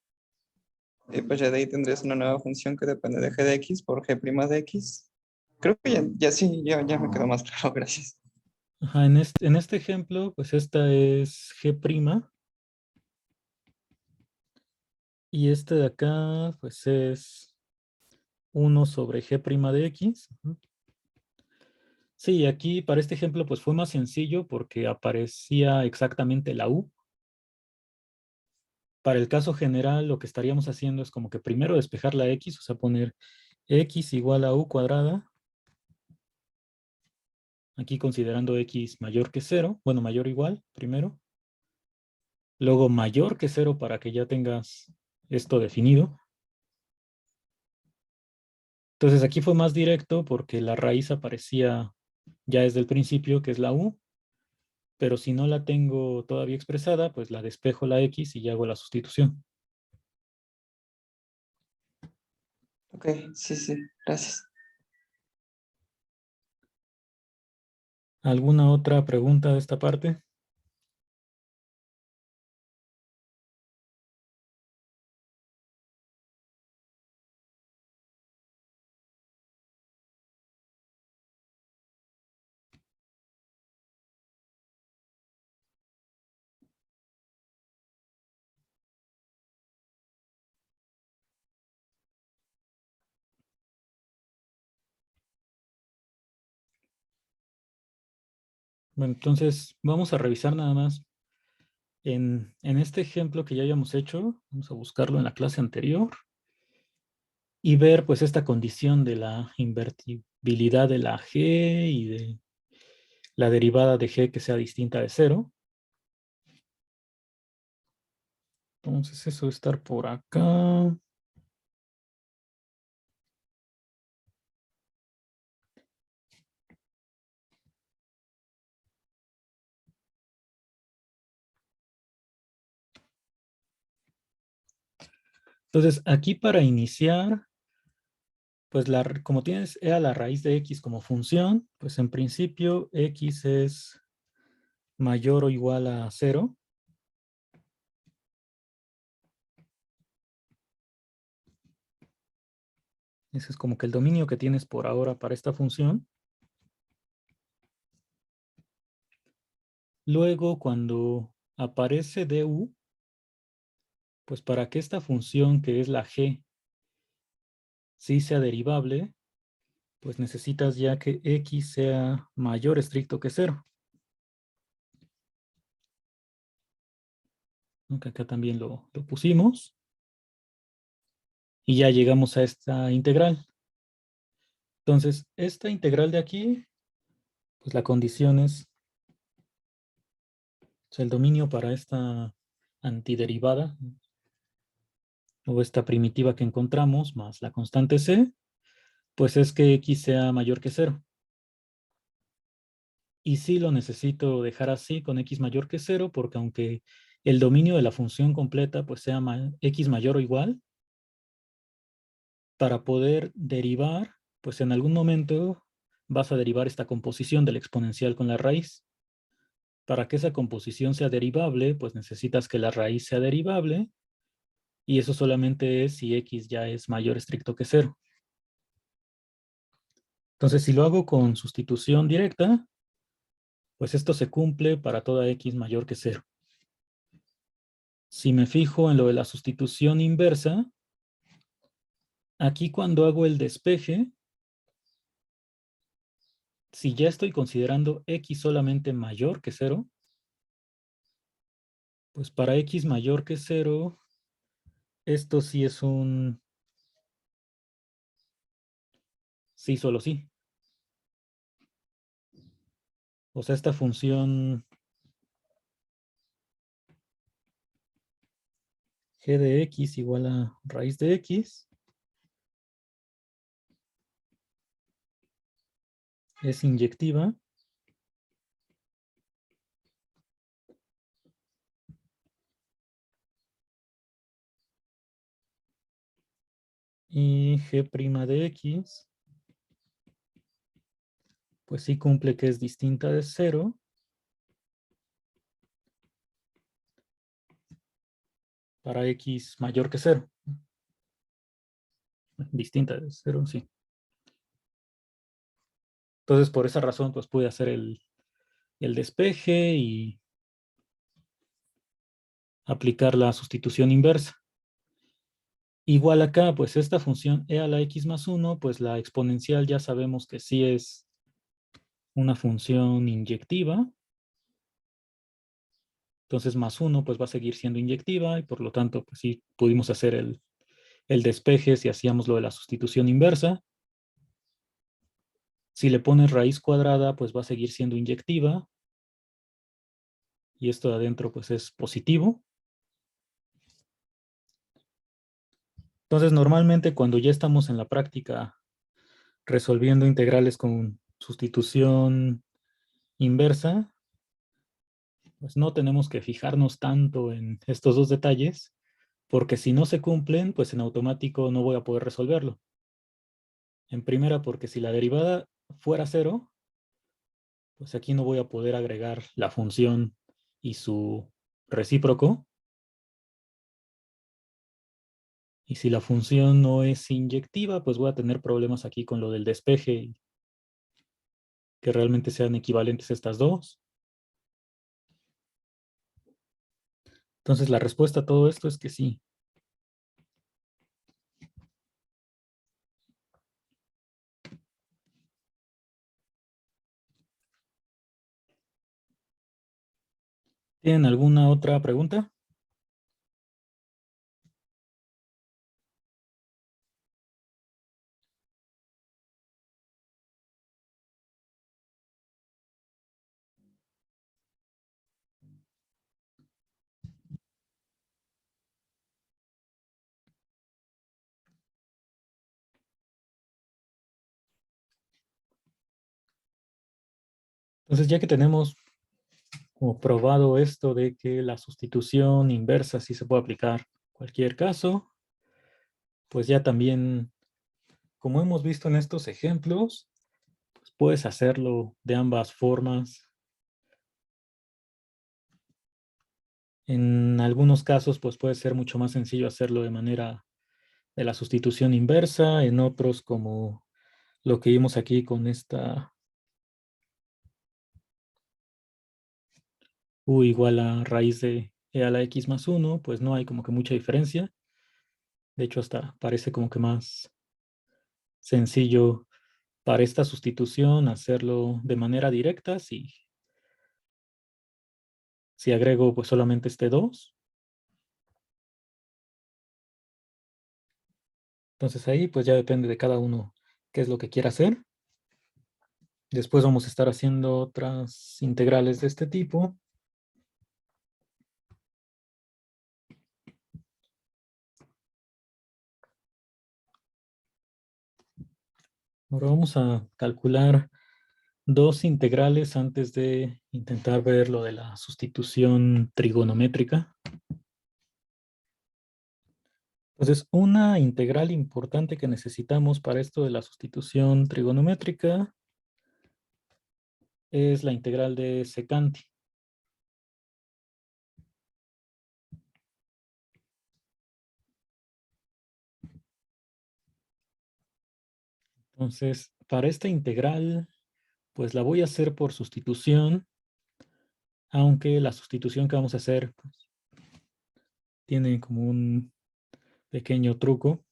Y pues ya de ahí tendrías una nueva función que depende de g de x por g' de x. Creo que ya sí, ya me quedó más claro, gracias. Ajá, en este ejemplo, pues esta es g', y este de acá, pues es 1 sobre g' de x. Ujú. Sí, aquí para este ejemplo, pues fue más sencillo porque aparecía exactamente la u. Para el caso general, lo que estaríamos haciendo es como que primero despejar la x, o sea, poner x igual a u cuadrada, aquí considerando x mayor que 0, bueno, mayor o igual, primero. Luego mayor que 0 para que ya tengas esto definido. Entonces aquí fue más directo porque la raíz aparecía ya desde el principio, que es la u, pero si no la tengo todavía expresada, pues la despejo la x y ya hago la sustitución. Ok, sí, gracias. ¿Alguna otra pregunta de esta parte? Bueno, entonces vamos a revisar nada más. En este ejemplo que ya habíamos hecho, vamos a buscarlo en la clase anterior y ver pues esta condición de la invertibilidad de la g y de la derivada de g que sea distinta de 0. Entonces eso va a estar por acá. Entonces, aquí para iniciar, pues como tienes e a la raíz de x como función, pues en principio x es mayor o igual a 0. Ese es como que el dominio que tienes por ahora para esta función. Luego, cuando aparece du, pues para que esta función que es la g sí sea derivable, pues necesitas ya que x sea mayor estricto que 0. Que acá también lo pusimos. Y ya llegamos a esta integral. Entonces, esta integral de aquí, pues la condición es, o sea, el dominio para esta antiderivada, o esta primitiva que encontramos, más la constante c, pues es que x sea mayor que 0. Y sí lo necesito dejar así con x mayor que 0, porque aunque el dominio de la función completa pues sea x mayor o igual, para poder derivar, pues en algún momento vas a derivar esta composición del exponencial con la raíz. Para que esa composición sea derivable, pues necesitas que la raíz sea derivable, y eso solamente es si x ya es mayor estricto que 0. Entonces, si lo hago con sustitución directa, pues esto se cumple para toda x mayor que 0. Si me fijo en lo de la sustitución inversa, aquí cuando hago el despeje, si ya estoy considerando x solamente mayor que 0, pues para x mayor que 0, esto sí es un sí, solo sí. O sea, esta función g de x igual a raíz de x es inyectiva. Y g' de x, pues sí cumple que es distinta de 0. Para x mayor que 0. Distinta de 0, sí. Entonces, por esa razón, pues pude hacer el despeje y aplicar la sustitución inversa. Igual acá, pues esta función e a la x más 1, pues la exponencial ya sabemos que sí es una función inyectiva. Entonces, más 1, pues va a seguir siendo inyectiva y por lo tanto, pues sí pudimos hacer el despeje si hacíamos lo de la sustitución inversa. Si le pones raíz cuadrada, pues va a seguir siendo inyectiva. Y esto de adentro, pues es positivo. Entonces, normalmente cuando ya estamos en la práctica resolviendo integrales con sustitución inversa, pues no tenemos que fijarnos tanto en estos dos detalles, porque si no se cumplen, pues en automático no voy a poder resolverlo. En primera, porque si la derivada fuera 0, pues aquí no voy a poder agregar la función y su recíproco. Y si la función no es inyectiva, pues voy a tener problemas aquí con lo del despeje, que realmente sean equivalentes estas dos. Entonces la respuesta a todo esto es que sí. ¿Tienen alguna otra pregunta? Entonces, ya que tenemos como probado esto de que la sustitución inversa sí se puede aplicar en cualquier caso, pues ya también, como hemos visto en estos ejemplos, pues puedes hacerlo de ambas formas. En algunos casos, pues puede ser mucho más sencillo hacerlo de manera de la sustitución inversa, en otros como lo que vimos aquí con esta u igual a raíz de e a la x más 1, pues no hay como que mucha diferencia. De hecho, hasta parece como que más sencillo para esta sustitución hacerlo de manera directa si agrego pues solamente este 2. Entonces ahí pues ya depende de cada uno qué es lo que quiera hacer. Después vamos a estar haciendo otras integrales de este tipo. Ahora vamos a calcular dos integrales antes de intentar ver lo de la sustitución trigonométrica. Entonces, una integral importante que necesitamos para esto de la sustitución trigonométrica es la integral de secante. Entonces, para esta integral, pues la voy a hacer por sustitución, aunque la sustitución que vamos a hacer pues, tiene como un pequeño truco.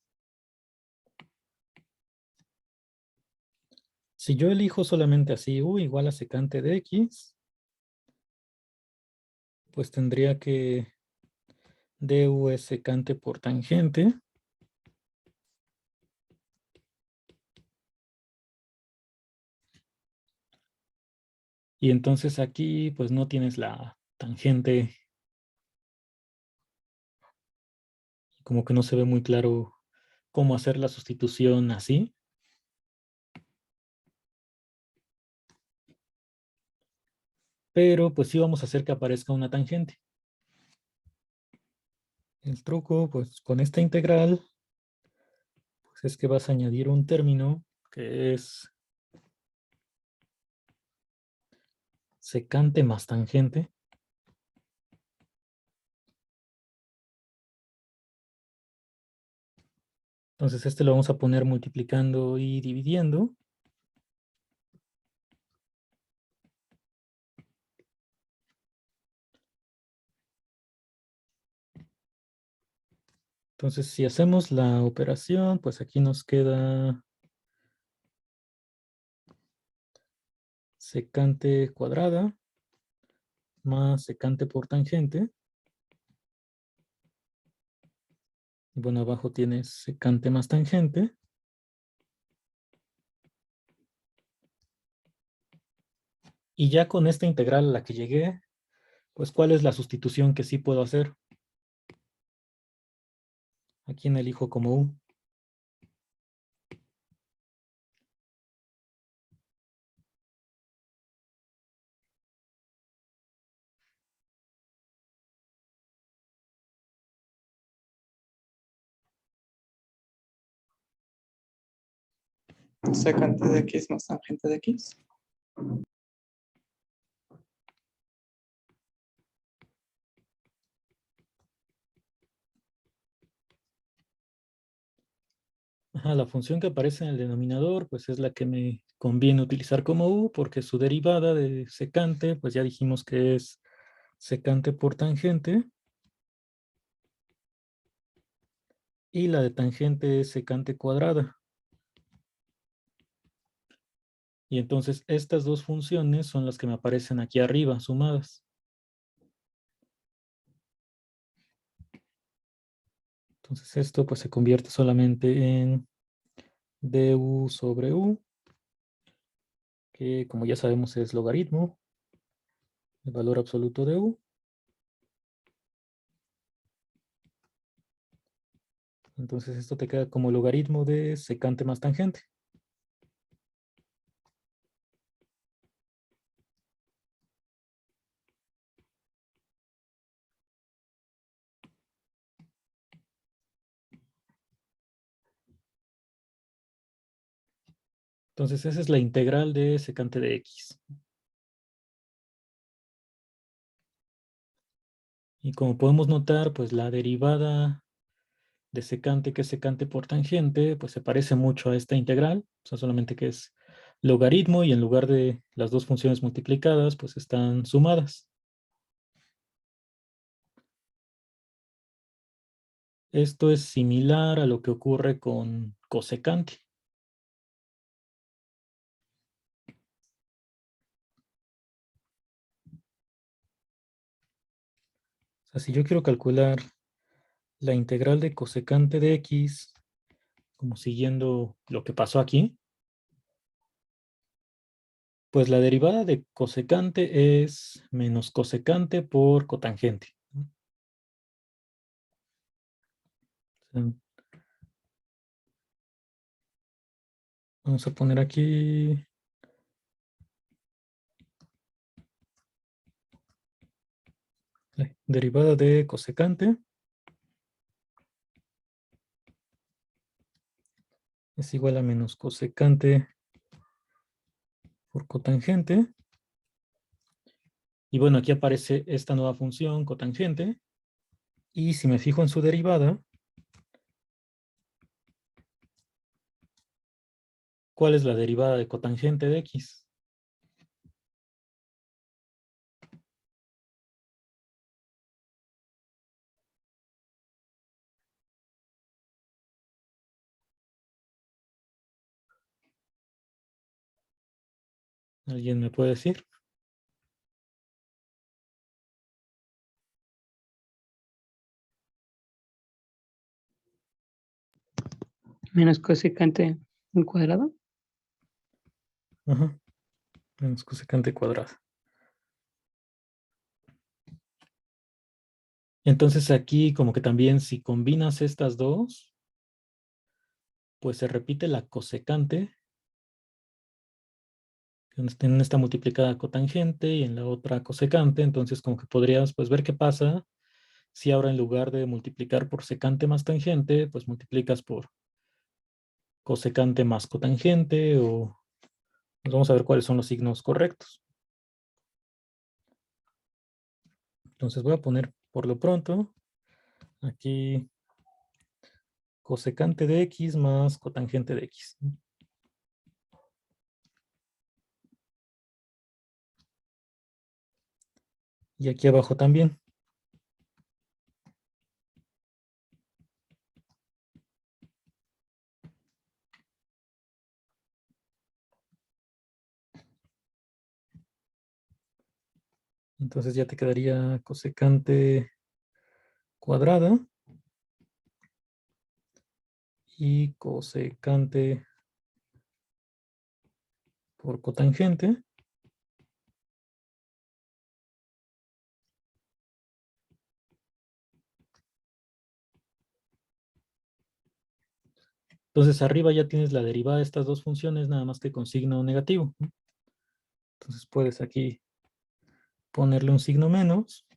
Si yo elijo solamente así, u igual a secante de x, pues tendría que du es secante por tangente. Y entonces aquí pues no tienes la tangente. Como que no se ve muy claro cómo hacer la sustitución así. Pero pues sí vamos a hacer que aparezca una tangente. El truco pues con esta integral pues es que vas a añadir un término que es secante más tangente. Entonces este lo vamos a poner multiplicando y dividiendo. Entonces si hacemos la operación, pues aquí nos queda secante cuadrada más secante por tangente. Y bueno, abajo tienes secante más tangente. Y ya con esta integral a la que llegué, pues ¿cuál es la sustitución que sí puedo hacer? ¿A quién elijo como u? Secante de x más tangente de x. Ajá, la función que aparece en el denominador, pues es la que me conviene utilizar como u, porque su derivada de secante, pues ya dijimos que es secante por tangente. Y la de tangente es secante cuadrada. Y entonces estas dos funciones son las que me aparecen aquí arriba, sumadas. Entonces esto pues se convierte solamente en du sobre u, que como ya sabemos es logaritmo, el valor absoluto de u. Entonces esto te queda como logaritmo de secante más tangente. Entonces esa es la integral de secante de x. Y como podemos notar, pues la derivada de secante, que es secante por tangente, pues se parece mucho a esta integral, o sea, solamente que es logaritmo y en lugar de las dos funciones multiplicadas, pues están sumadas. Esto es similar a lo que ocurre con cosecante. O sea, si yo quiero calcular la integral de cosecante de x, como siguiendo lo que pasó aquí, pues la derivada de cosecante es menos cosecante por cotangente. O sea, vamos a poner aquí la derivada de cosecante es igual a menos cosecante por cotangente. Y bueno, aquí aparece esta nueva función cotangente. Y si me fijo en su derivada, ¿cuál es la derivada de cotangente de x? ¿Alguien me puede decir? Menos cosecante al cuadrado. Ajá, menos cosecante cuadrado. Entonces aquí como que también si combinas estas dos, pues se repite la cosecante. En esta multiplicada cotangente y en la otra cosecante. Entonces como que podrías pues ver qué pasa si ahora en lugar de multiplicar por secante más tangente, pues multiplicas por cosecante más cotangente o pues vamos a ver cuáles son los signos correctos. Entonces voy a poner por lo pronto aquí cosecante de x más cotangente de x. Y aquí abajo también. Entonces ya te quedaría cosecante cuadrada y cosecante por cotangente. Entonces arriba ya tienes la derivada de estas dos funciones, nada más que con signo negativo. Entonces puedes aquí ponerle un signo menos.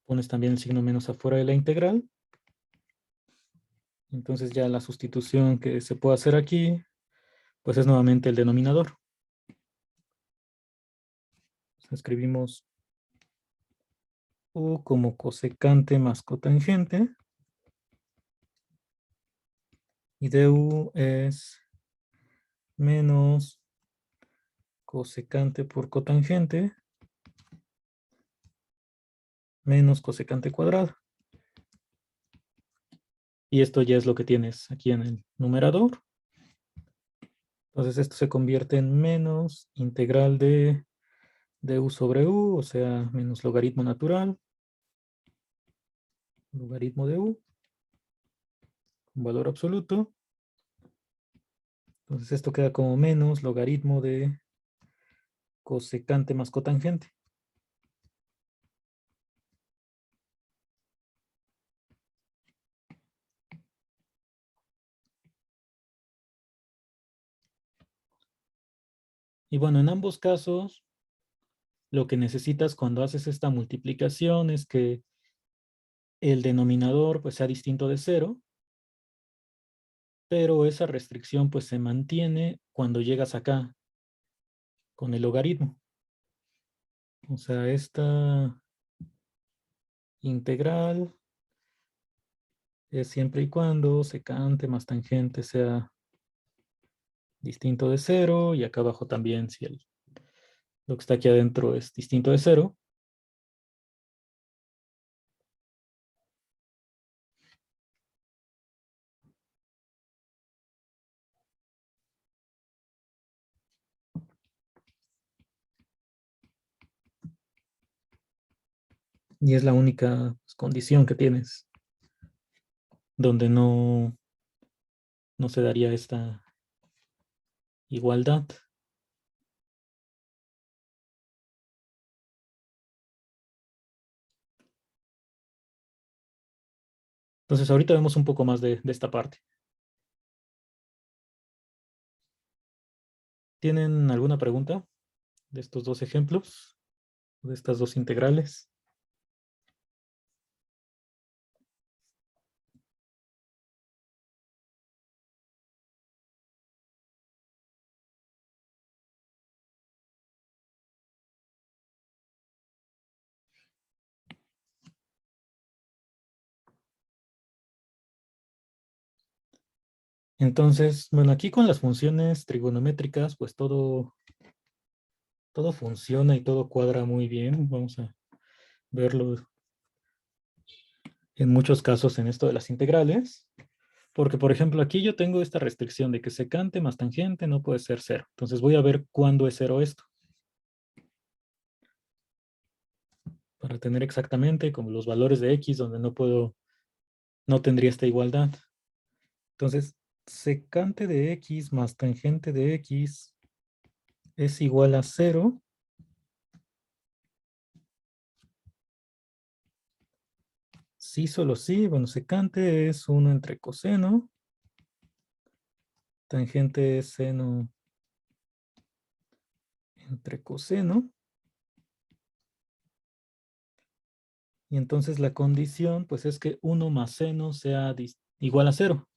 Pones también el signo menos afuera de la integral. Entonces ya la sustitución que se puede hacer aquí, pues es nuevamente el denominador. Escribimos u como cosecante más cotangente. Y du es menos cosecante por cotangente menos cosecante cuadrado. Y esto ya es lo que tienes aquí en el numerador. Entonces esto se convierte en menos integral de du sobre u, o sea, menos logaritmo natural. Logaritmo de u. Un valor absoluto. Entonces esto queda como menos logaritmo de cosecante más cotangente. Y bueno, en ambos casos, lo que necesitas cuando haces esta multiplicación es que el denominador pues sea distinto de 0, pero esa restricción pues se mantiene cuando llegas acá con el logaritmo. O sea, esta integral es siempre y cuando secante más tangente sea distinto de 0, y acá abajo también si lo que está aquí adentro es distinto de 0. Y es la única pues, condición que tienes donde no se daría esta igualdad. Entonces ahorita vemos un poco más de esta parte. ¿Tienen alguna pregunta de estos dos ejemplos? ¿De estas dos integrales? Entonces, bueno, aquí con las funciones trigonométricas, pues todo funciona y todo cuadra muy bien. Vamos a verlo en muchos casos en esto de las integrales. Porque, por ejemplo, aquí yo tengo esta restricción de que secante más tangente no puede ser 0. Entonces voy a ver cuándo es 0 esto. Para tener exactamente como los valores de x donde no tendría esta igualdad. Entonces, secante de x más tangente de x es igual a 0. Sí, solo sí. Bueno, secante es 1 entre coseno. Tangente es seno entre coseno. Y entonces la condición, pues es que 1 más seno sea igual a 0.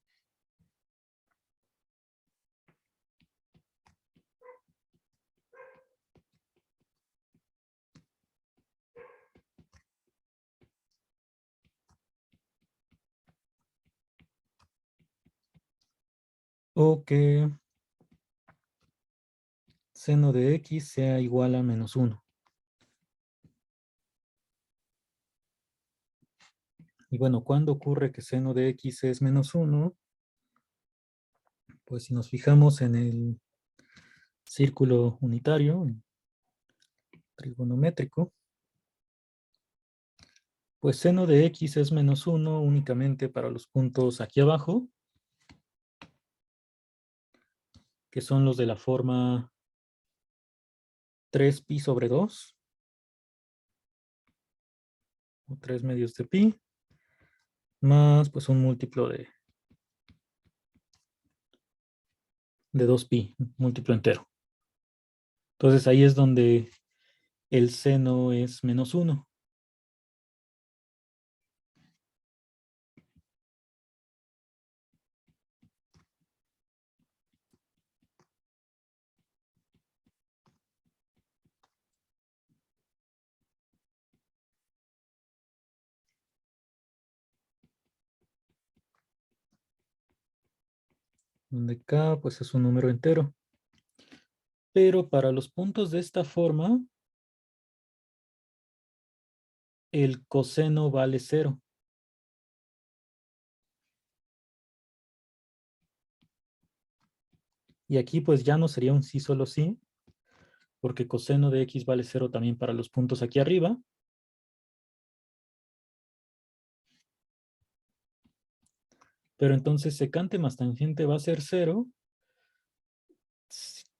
O que seno de x sea igual a menos 1. Y bueno, ¿cuándo ocurre que seno de x es menos 1? Pues si nos fijamos en el círculo unitario trigonométrico, pues seno de x es menos 1 únicamente para los puntos aquí abajo, que son los de la forma 3pi sobre 2, o 3 medios de pi, más pues un múltiplo de 2pi, múltiplo entero. Entonces ahí es donde el seno es menos 1. Donde k pues es un número entero. Pero para los puntos de esta forma, el coseno vale 0. Y aquí pues ya no sería un sí solo sí, porque coseno de x vale 0 también para los puntos aquí arriba. Pero entonces secante más tangente va a ser 0.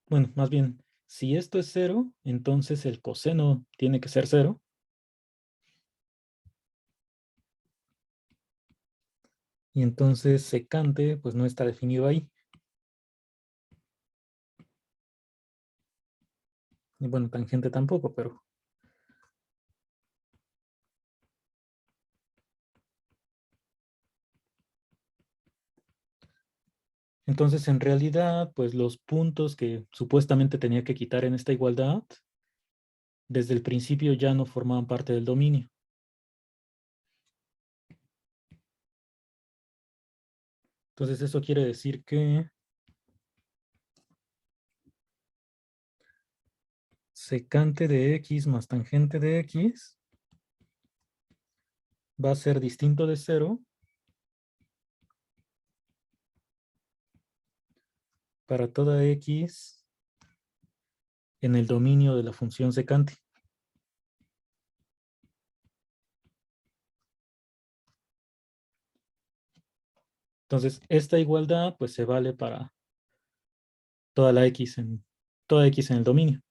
Bueno, más bien, si esto es 0, entonces el coseno tiene que ser 0. Y entonces secante pues no está definido ahí. Y bueno, tangente tampoco, pero Entonces, en realidad, pues los puntos que supuestamente tenía que quitar en esta igualdad, desde el principio ya no formaban parte del dominio. Entonces, eso quiere decir que secante de x más tangente de x va a ser distinto de 0 para toda x en el dominio de la función secante. Entonces, esta igualdad pues se vale para toda x en el dominio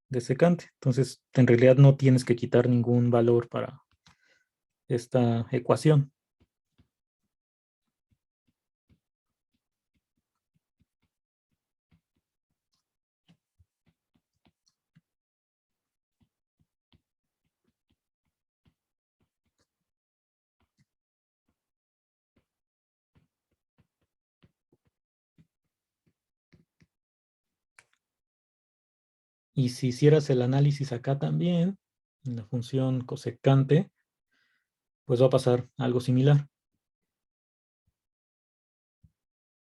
de secante. Entonces, en realidad no tienes que quitar ningún valor para esta ecuación. Y si hicieras el análisis acá también, en la función cosecante, pues va a pasar algo similar.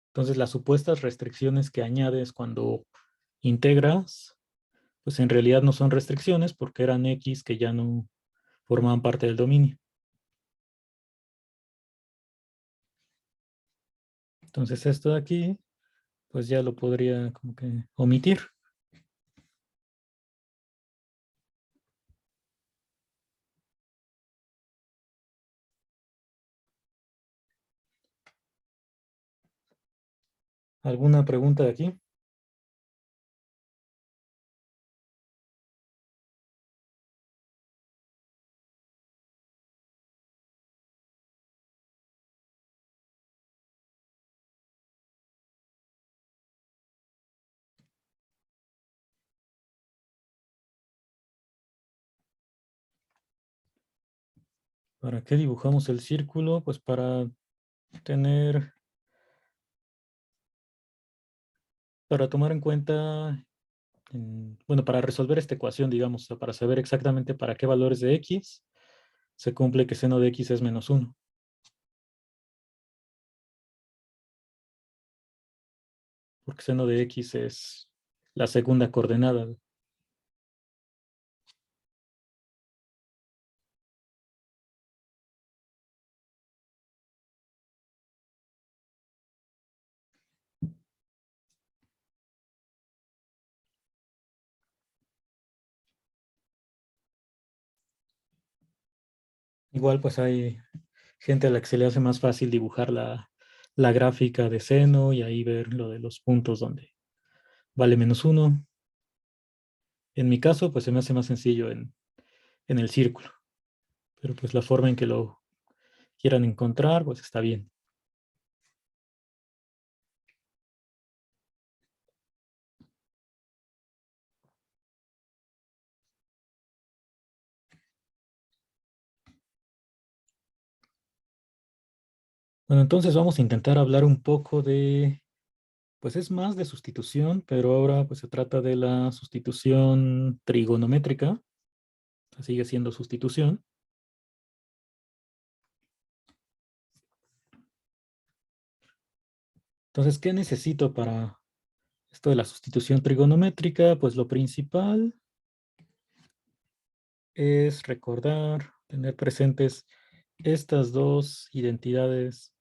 Entonces, las supuestas restricciones que añades cuando integras, pues en realidad no son restricciones porque eran x que ya no formaban parte del dominio. Entonces, esto de aquí, pues ya lo podría como que omitir. ¿Alguna pregunta de aquí? ¿Para qué dibujamos el círculo? Pues para tener, para tomar en cuenta, bueno, para resolver esta ecuación, digamos, o sea, para saber exactamente para qué valores de x se cumple que seno de x es menos 1. Porque seno de x es la segunda coordenada. Igual pues hay gente a la que se le hace más fácil dibujar la gráfica de seno y ahí ver lo de los puntos donde vale menos 1. En mi caso, pues se me hace más sencillo en el círculo. Pero pues la forma en que lo quieran encontrar, pues está bien. Bueno, entonces vamos a intentar hablar un poco de, pues es más de sustitución, pero ahora pues se trata de la sustitución trigonométrica. Sigue siendo sustitución. Entonces, ¿qué necesito para esto de la sustitución trigonométrica? Pues lo principal es recordar, tener presentes estas dos identidades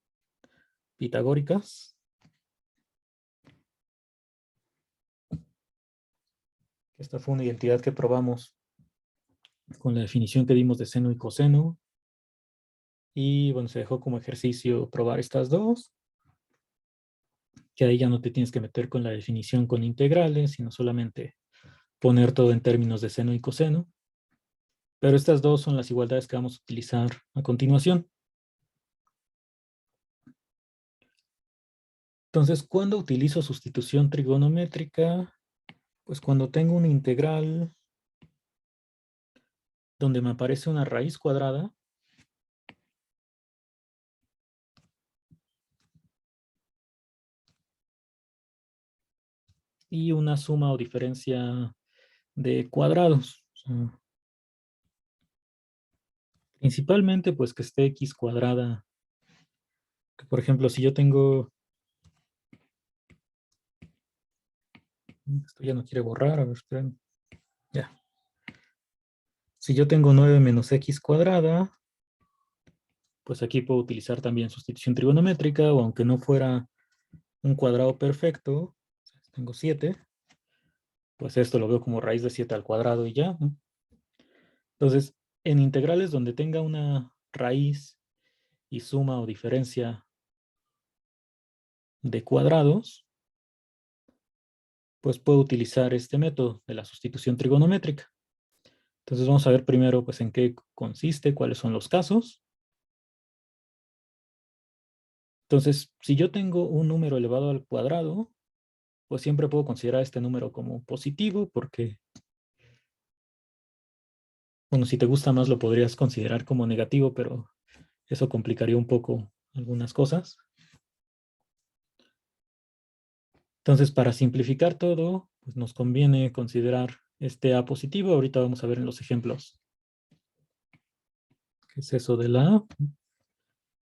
pitagóricas. Esta fue una identidad que probamos con la definición que dimos de seno y coseno. Y bueno, se dejó como ejercicio probar estas dos, que ahí ya no te tienes que meter con la definición con integrales, sino solamente poner todo en términos de seno y coseno. Pero estas dos son las igualdades que vamos a utilizar a continuación. Entonces, ¿cuándo utilizo sustitución trigonométrica? Pues cuando tengo una integral donde me aparece una raíz cuadrada y una suma o diferencia de cuadrados. O sea, principalmente, pues que esté x cuadrada. Que, por ejemplo, si yo tengo... Esto ya no quiere borrar, a ver, esperen. Ya. Si yo tengo 9 menos x cuadrada, pues aquí puedo utilizar también sustitución trigonométrica, o aunque no fuera un cuadrado perfecto, tengo 7, pues esto lo veo como raíz de 7 al cuadrado y ya, ¿no? Entonces, en integrales donde tenga una raíz y suma o diferencia de cuadrados, pues puedo utilizar este método de la sustitución trigonométrica. Entonces vamos a ver primero pues en qué consiste, cuáles son los casos. Entonces, si yo tengo un número elevado al cuadrado, pues siempre puedo considerar este número como positivo porque, bueno, si te gusta más lo podrías considerar como negativo, pero eso complicaría un poco algunas cosas. Entonces, para simplificar todo, pues nos conviene considerar este A positivo. Ahorita vamos a ver en los ejemplos qué es eso de la A.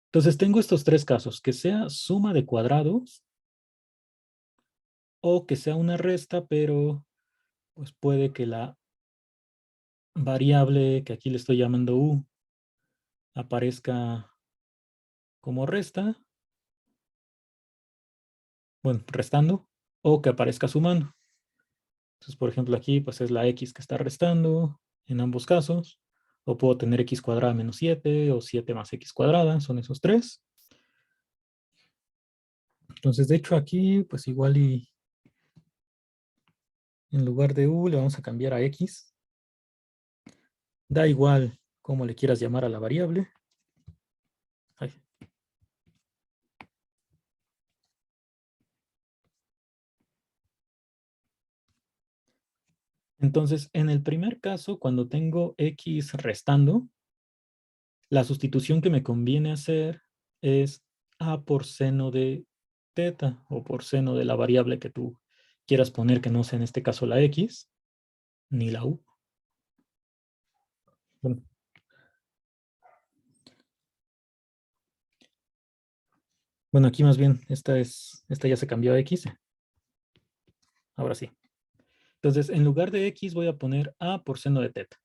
Entonces, tengo estos tres casos, que sea suma de cuadrados o que sea una resta, pero pues puede que la variable que aquí le estoy llamando U aparezca como resta, bueno, restando, o que aparezca sumando. Entonces, por ejemplo, aquí pues es la X que está restando en ambos casos, o puedo tener X cuadrada menos 7, o 7 más X cuadrada, son esos tres. Entonces, de hecho, aquí pues igual y en lugar de U le vamos a cambiar a X. Da igual cómo le quieras llamar a la variable. Ay. Entonces, en el primer caso, cuando tengo X restando, la sustitución que me conviene hacer es A por seno de teta, o por seno de la variable que tú quieras poner, que no sea en este caso la X, ni la U. Bueno, bueno, aquí más bien, esta ya se cambió a X. Ahora sí. Entonces, en lugar de X voy a poner A por seno de teta.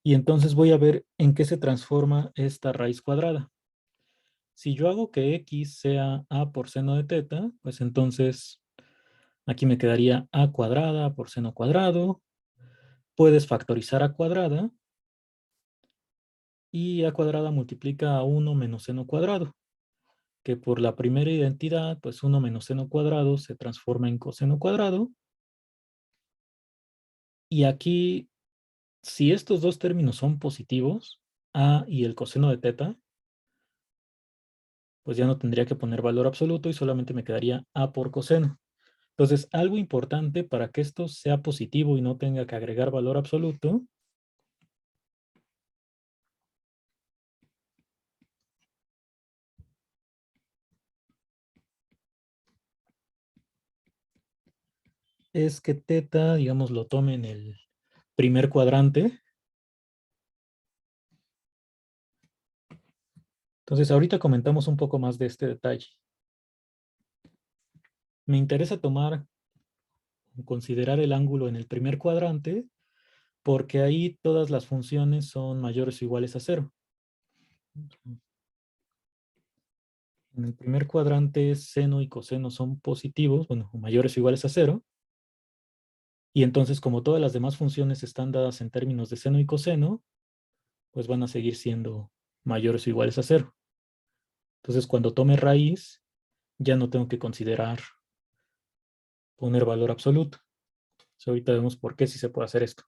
Y entonces voy a ver en qué se transforma esta raíz cuadrada. Si yo hago que X sea A por seno de teta, pues entonces aquí me quedaría A cuadrada por seno cuadrado. Puedes factorizar A cuadrada. Y A cuadrada multiplica a 1 menos seno cuadrado, que por la primera identidad, pues 1 menos seno cuadrado se transforma en coseno cuadrado. Y aquí, si estos dos términos son positivos, A y el coseno de teta, pues ya no tendría que poner valor absoluto y solamente me quedaría A por coseno. Entonces, algo importante para que esto sea positivo y no tenga que agregar valor absoluto, es que teta, digamos, lo tome en el primer cuadrante. Entonces, ahorita comentamos un poco más de este detalle. Me interesa considerar el ángulo en el primer cuadrante, porque ahí todas las funciones son mayores o iguales a 0. En el primer cuadrante, seno y coseno son positivos, bueno, mayores o iguales a 0. Y entonces, como todas las demás funciones están dadas en términos de seno y coseno, pues van a seguir siendo mayores o iguales a 0. Entonces, cuando tome raíz, ya no tengo que considerar poner valor absoluto. Entonces, ahorita vemos por qué sí se puede hacer esto.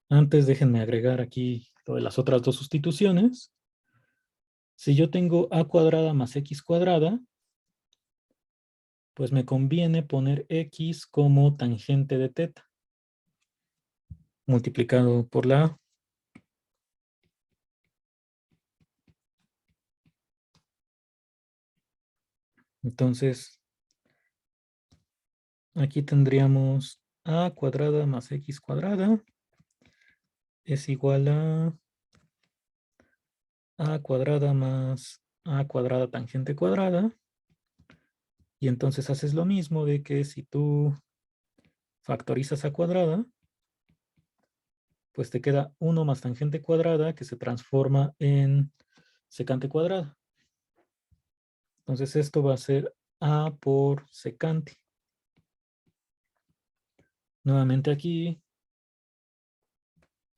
Antes, déjenme agregar aquí lo de las otras dos sustituciones. Si yo tengo A cuadrada más X cuadrada, pues me conviene poner X como tangente de teta, multiplicado por la A. Entonces, aquí tendríamos a cuadrada más x cuadrada es igual a cuadrada más a cuadrada tangente cuadrada. Y entonces haces lo mismo de que si tú factorizas a cuadrada, pues te queda 1 más tangente cuadrada que se transforma en secante cuadrada. Entonces esto va a ser a por secante. Nuevamente aquí,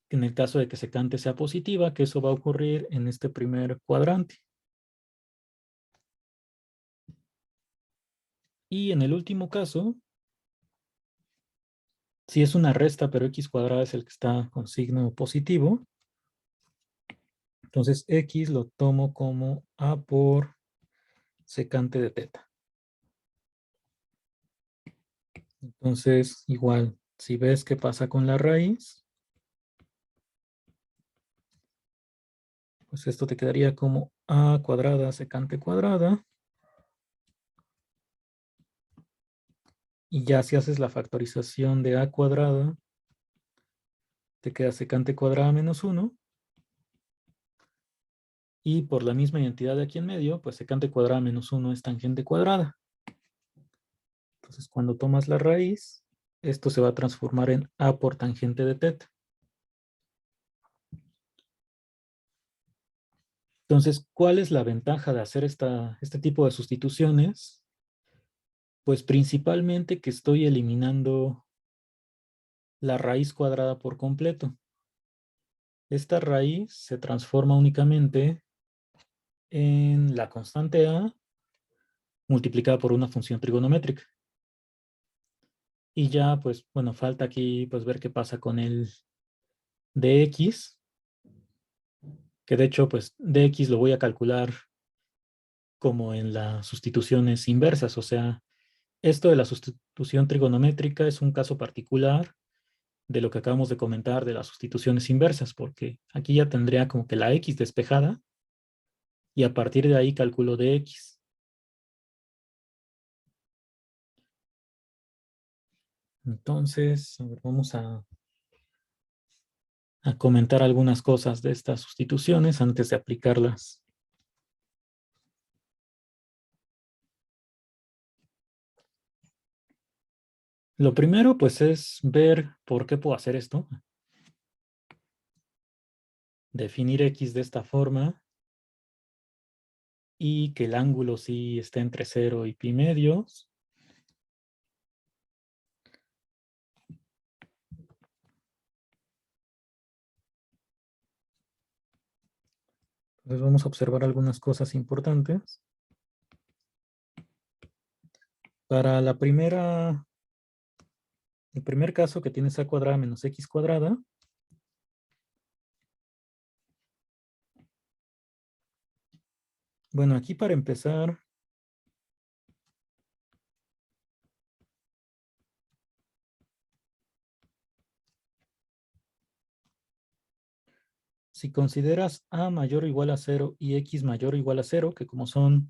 en el caso de que secante sea positiva, que eso va a ocurrir en este primer cuadrante. Y en el último caso, si es una resta, pero x cuadrada es el que está con signo positivo, entonces x lo tomo como a por secante de teta. Entonces, igual, si ves qué pasa con la raíz, pues esto te quedaría como a cuadrada secante cuadrada. Y ya si haces la factorización de a cuadrada, te queda secante cuadrada menos 1. Y por la misma identidad de aquí en medio, pues secante cuadrada menos 1 es tangente cuadrada. Entonces, cuando tomas la raíz, esto se va a transformar en a por tangente de teta. Entonces, ¿cuál es la ventaja de hacer este tipo de sustituciones? Pues principalmente que estoy eliminando la raíz cuadrada por completo. Esta raíz se transforma únicamente en la constante a multiplicada por una función trigonométrica. Y ya, pues, bueno, falta aquí pues ver qué pasa con el dx, que de hecho, pues, dx lo voy a calcular como en las sustituciones inversas, o sea, esto de la sustitución trigonométrica es un caso particular de lo que acabamos de comentar de las sustituciones inversas, porque aquí ya tendría como que la x despejada y a partir de ahí calculo dx. Entonces, a ver, vamos a comentar algunas cosas de estas sustituciones antes de aplicarlas. Lo primero, pues, es ver por qué puedo hacer esto. Definir x de esta forma y que el ángulo sí esté entre 0 y pi medios. Entonces vamos a observar algunas cosas importantes. Para el primer caso que tienes a cuadrada menos x cuadrada, bueno, aquí para empezar, si consideras a mayor o igual a 0 y x mayor o igual a 0, que como son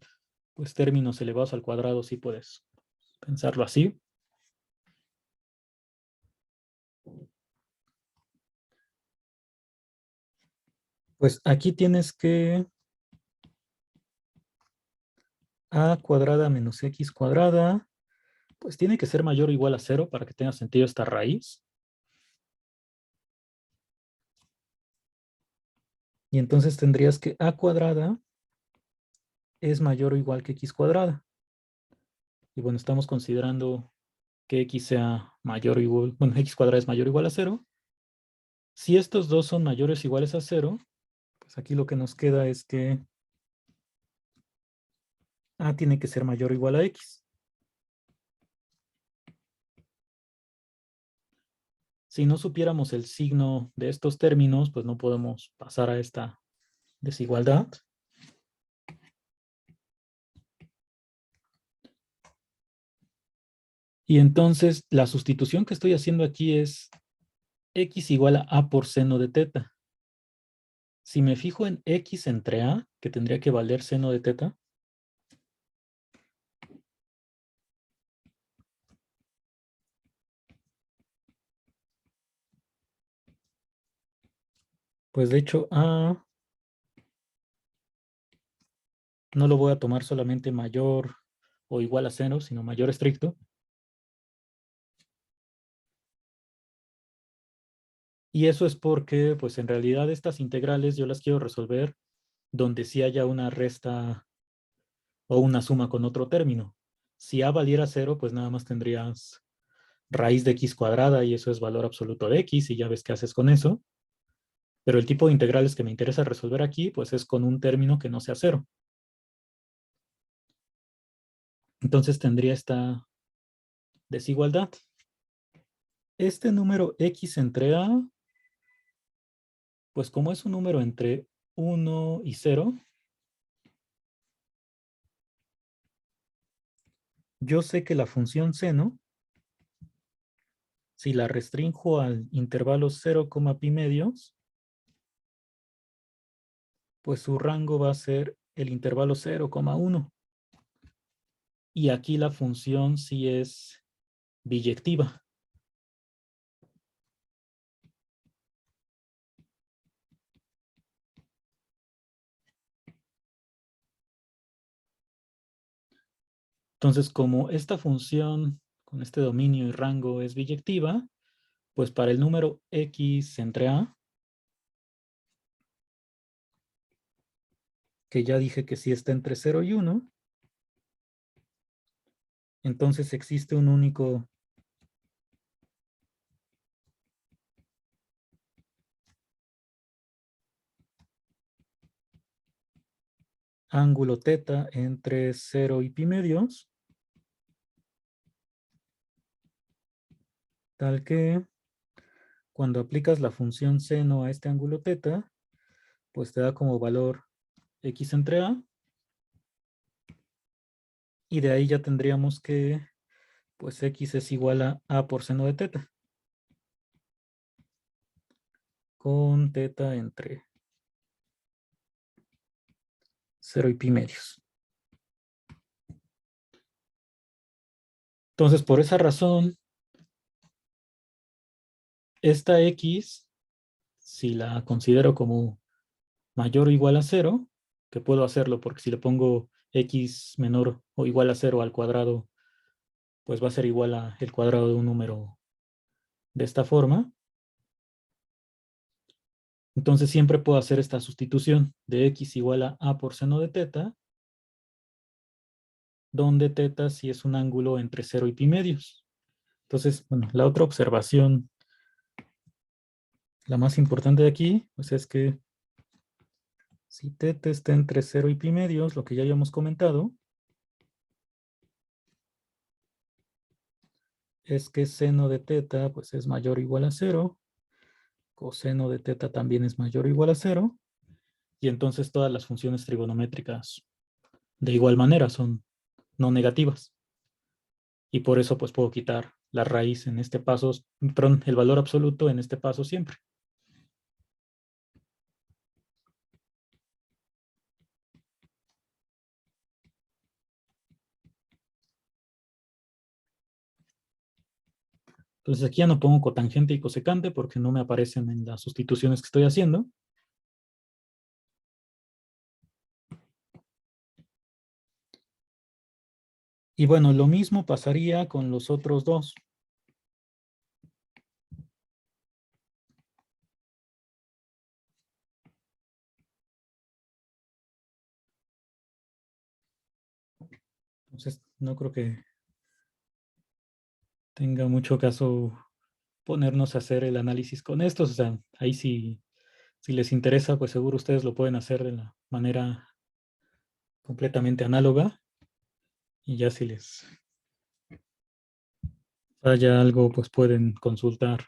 pues términos elevados al cuadrado, sí puedes pensarlo así. Pues aquí tienes que a cuadrada menos x cuadrada, pues tiene que ser mayor o igual a 0 para que tenga sentido esta raíz. Y entonces tendrías que a cuadrada es mayor o igual que x cuadrada. Y bueno, estamos considerando que x sea mayor o igual, bueno, x cuadrada es mayor o igual a 0. Si estos dos son mayores o iguales a 0, pues aquí lo que nos queda es que a tiene que ser mayor o igual a x. Si no supiéramos el signo de estos términos, pues no podemos pasar a esta desigualdad. Y entonces la sustitución que estoy haciendo aquí es x igual a por seno de teta. Si me fijo en x entre a, que tendría que valer seno de teta, Pues de hecho, A no lo voy a tomar solamente mayor o igual a 0, sino mayor estricto. Y eso es porque, pues en realidad estas integrales yo las quiero resolver donde sí haya una resta o una suma con otro término. Si A valiera 0, pues nada más tendrías raíz de x cuadrada y eso es valor absoluto de x y ya ves qué haces con eso. Pero el tipo de integrales que me interesa resolver aquí, pues es con un término que no sea 0. Entonces tendría esta desigualdad. Este número x entre a, pues como es un número entre 1 y 0, yo sé que la función seno, si la restrinjo al intervalo 0, pi medios, pues su rango va a ser el intervalo 0,1. Y aquí la función sí es biyectiva. Entonces, como esta función con este dominio y rango es biyectiva, pues para el número x entre a, que ya dije que sí está entre 0 y 1, entonces existe un único ángulo teta entre 0 y pi medios, tal que cuando aplicas la función seno a este ángulo teta, pues te da como valor x entre a, y de ahí ya tendríamos que, pues x es igual a por seno de teta, con teta entre 0 y pi medios. Entonces, por esa razón, esta x, si la considero como mayor o igual a 0, que puedo hacerlo porque si le pongo x menor o igual a 0 al cuadrado, pues va a ser igual a el cuadrado de un número de esta forma. Entonces siempre puedo hacer esta sustitución de x igual a por seno de teta, donde teta sí es un ángulo entre 0 y pi medios. Entonces, bueno, la otra observación, la más importante de aquí, pues es que si teta está entre 0 y pi medios, lo que ya habíamos comentado, es que seno de teta pues es mayor o igual a 0, coseno de teta también es mayor o igual a 0, y entonces todas las funciones trigonométricas de igual manera son no negativas. Y por eso pues puedo quitar la raíz en este paso, perdón, el valor absoluto en este paso siempre. Entonces aquí ya no pongo cotangente y cosecante porque no me aparecen en las sustituciones que estoy haciendo. Y bueno, lo mismo pasaría con los otros dos. Entonces no creo que tenga mucho caso ponernos a hacer el análisis con estos. O sea, ahí sí, si les interesa, pues seguro ustedes lo pueden hacer de la manera completamente análoga. Y ya si les falla algo, pues pueden consultar,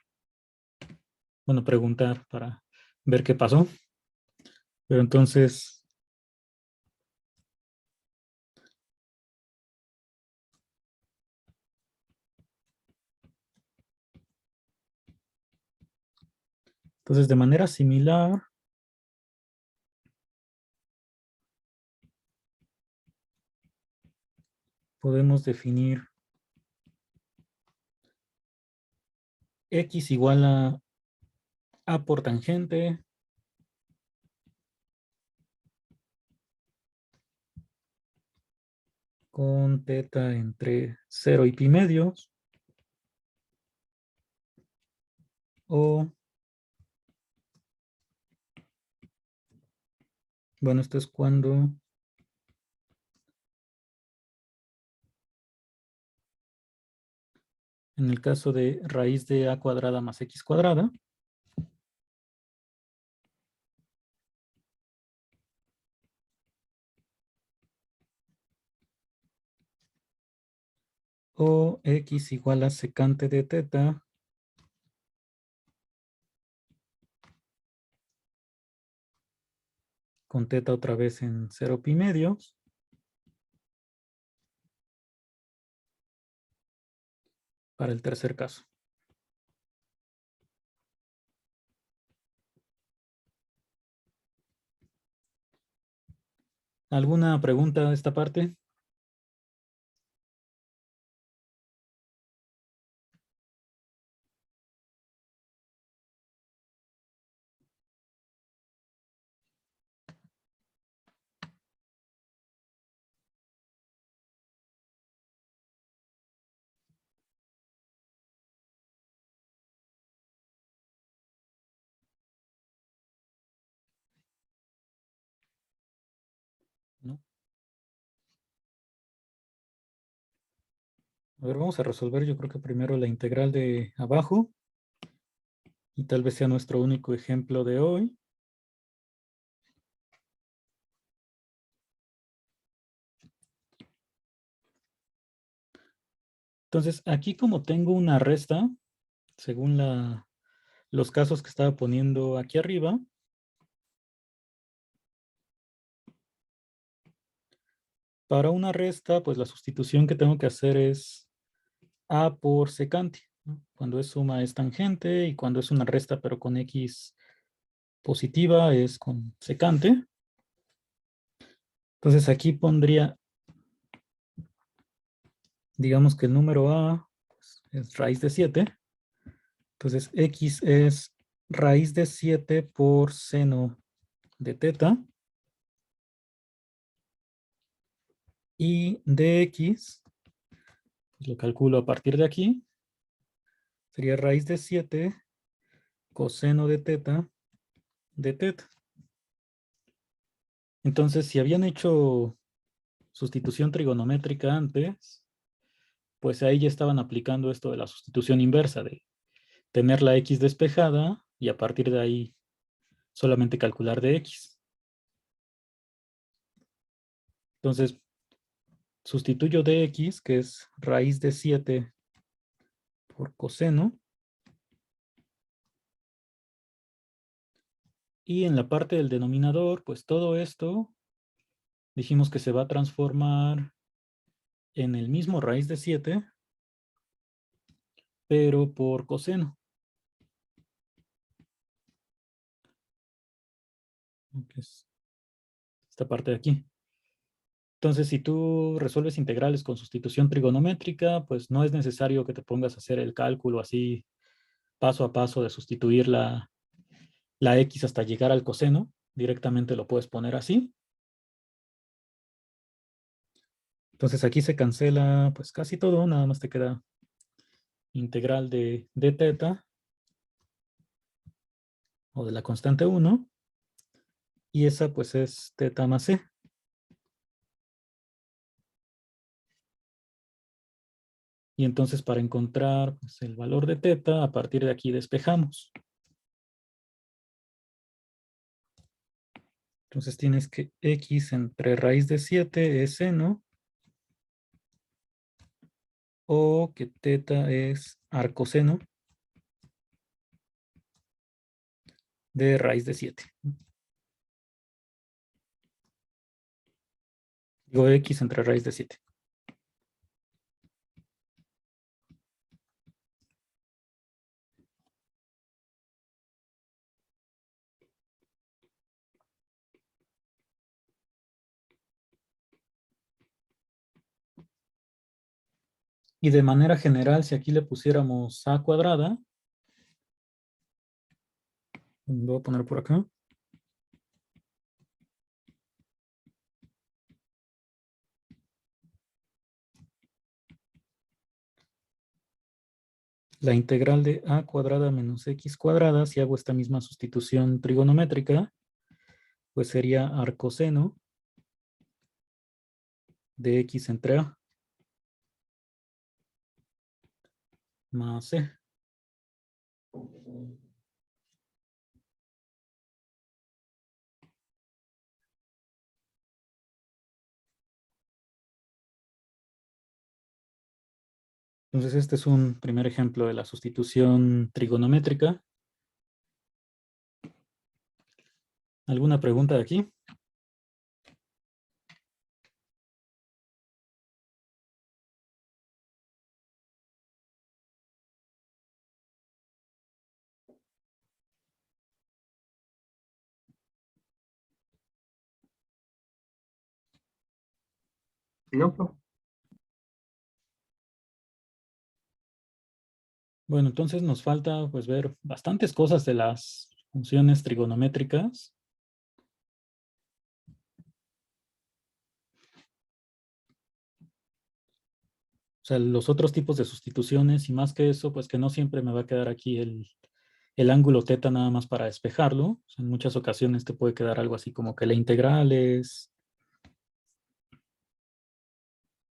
bueno, preguntar para ver qué pasó. Pero entonces de manera similar, podemos definir x igual a por tangente con teta entre 0 y pi medios. O, bueno, esto es cuando en el caso de raíz de a cuadrada más x cuadrada, o x igual a secante de teta con teta otra vez en 0 pi medios, para el tercer caso. ¿Alguna pregunta de esta parte? ¿No? A ver, vamos a resolver yo creo que primero la integral de abajo y tal vez sea nuestro único ejemplo de hoy. Entonces, aquí como tengo una resta, según los casos que estaba poniendo aquí arriba, para una resta, pues la sustitución que tengo que hacer es a por secante, ¿no? Cuando es suma es tangente y cuando es una resta pero con x positiva es con secante. Entonces aquí pondría, digamos que el número a pues, es raíz de 7. Entonces x es raíz de 7 por seno de teta. Y dx, lo calculo a partir de aquí, sería raíz de 7 coseno de teta de teta. Entonces, si habían hecho sustitución trigonométrica antes, pues ahí ya estaban aplicando esto de la sustitución inversa, de tener la x despejada y a partir de ahí solamente calcular dx. Entonces, sustituyo dx, que es raíz de 7 por coseno. Y en la parte del denominador, pues todo esto dijimos que se va a transformar en el mismo raíz de 7, pero por coseno. Que es esta parte de aquí. Entonces, si tú resuelves integrales con sustitución trigonométrica, pues no es necesario que te pongas a hacer el cálculo así paso a paso de sustituir la x hasta llegar al coseno. Directamente lo puedes poner así. Entonces aquí se cancela pues casi todo, nada más te queda integral de teta o de la constante 1 y esa pues es teta más c. Y entonces para encontrar pues, el valor de teta, a partir de aquí despejamos. Entonces tienes que x entre raíz de 7 es seno, o que teta es arcoseno de raíz de 7. Digo x entre raíz de 7. Y de manera general, si aquí le pusiéramos a cuadrada, lo voy a poner por acá. la integral de a cuadrada menos x cuadrada, si hago esta misma sustitución trigonométrica, pues sería arcoseno de x entre a más c. Entonces este es un primer ejemplo de la sustitución trigonométrica. ¿Alguna pregunta de aquí? No, profe. Bueno, entonces nos falta pues ver bastantes cosas de las funciones trigonométricas. O sea, los otros tipos de sustituciones y más que eso, pues que no siempre me va a quedar aquí el ángulo θ nada más para despejarlo. O sea, en muchas ocasiones te puede quedar algo así como que la integral es,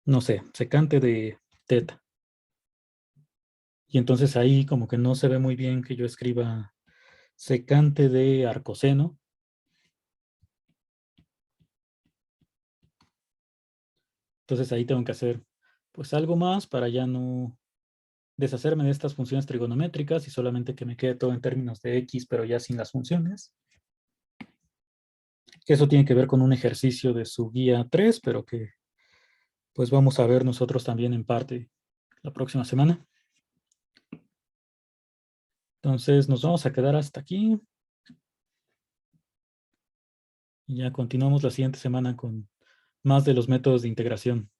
no sé, secante de θ. Y entonces ahí como que no se ve muy bien que yo escriba secante de arcoseno. Entonces ahí tengo que hacer pues algo más para ya no deshacerme de estas funciones trigonométricas y solamente que me quede todo en términos de x, pero ya sin las funciones. Que eso tiene que ver con un ejercicio de su guía 3, pero que pues vamos a ver nosotros también en parte la próxima semana. Entonces nos vamos a quedar hasta aquí. Y ya continuamos la siguiente semana con más de los métodos de integración.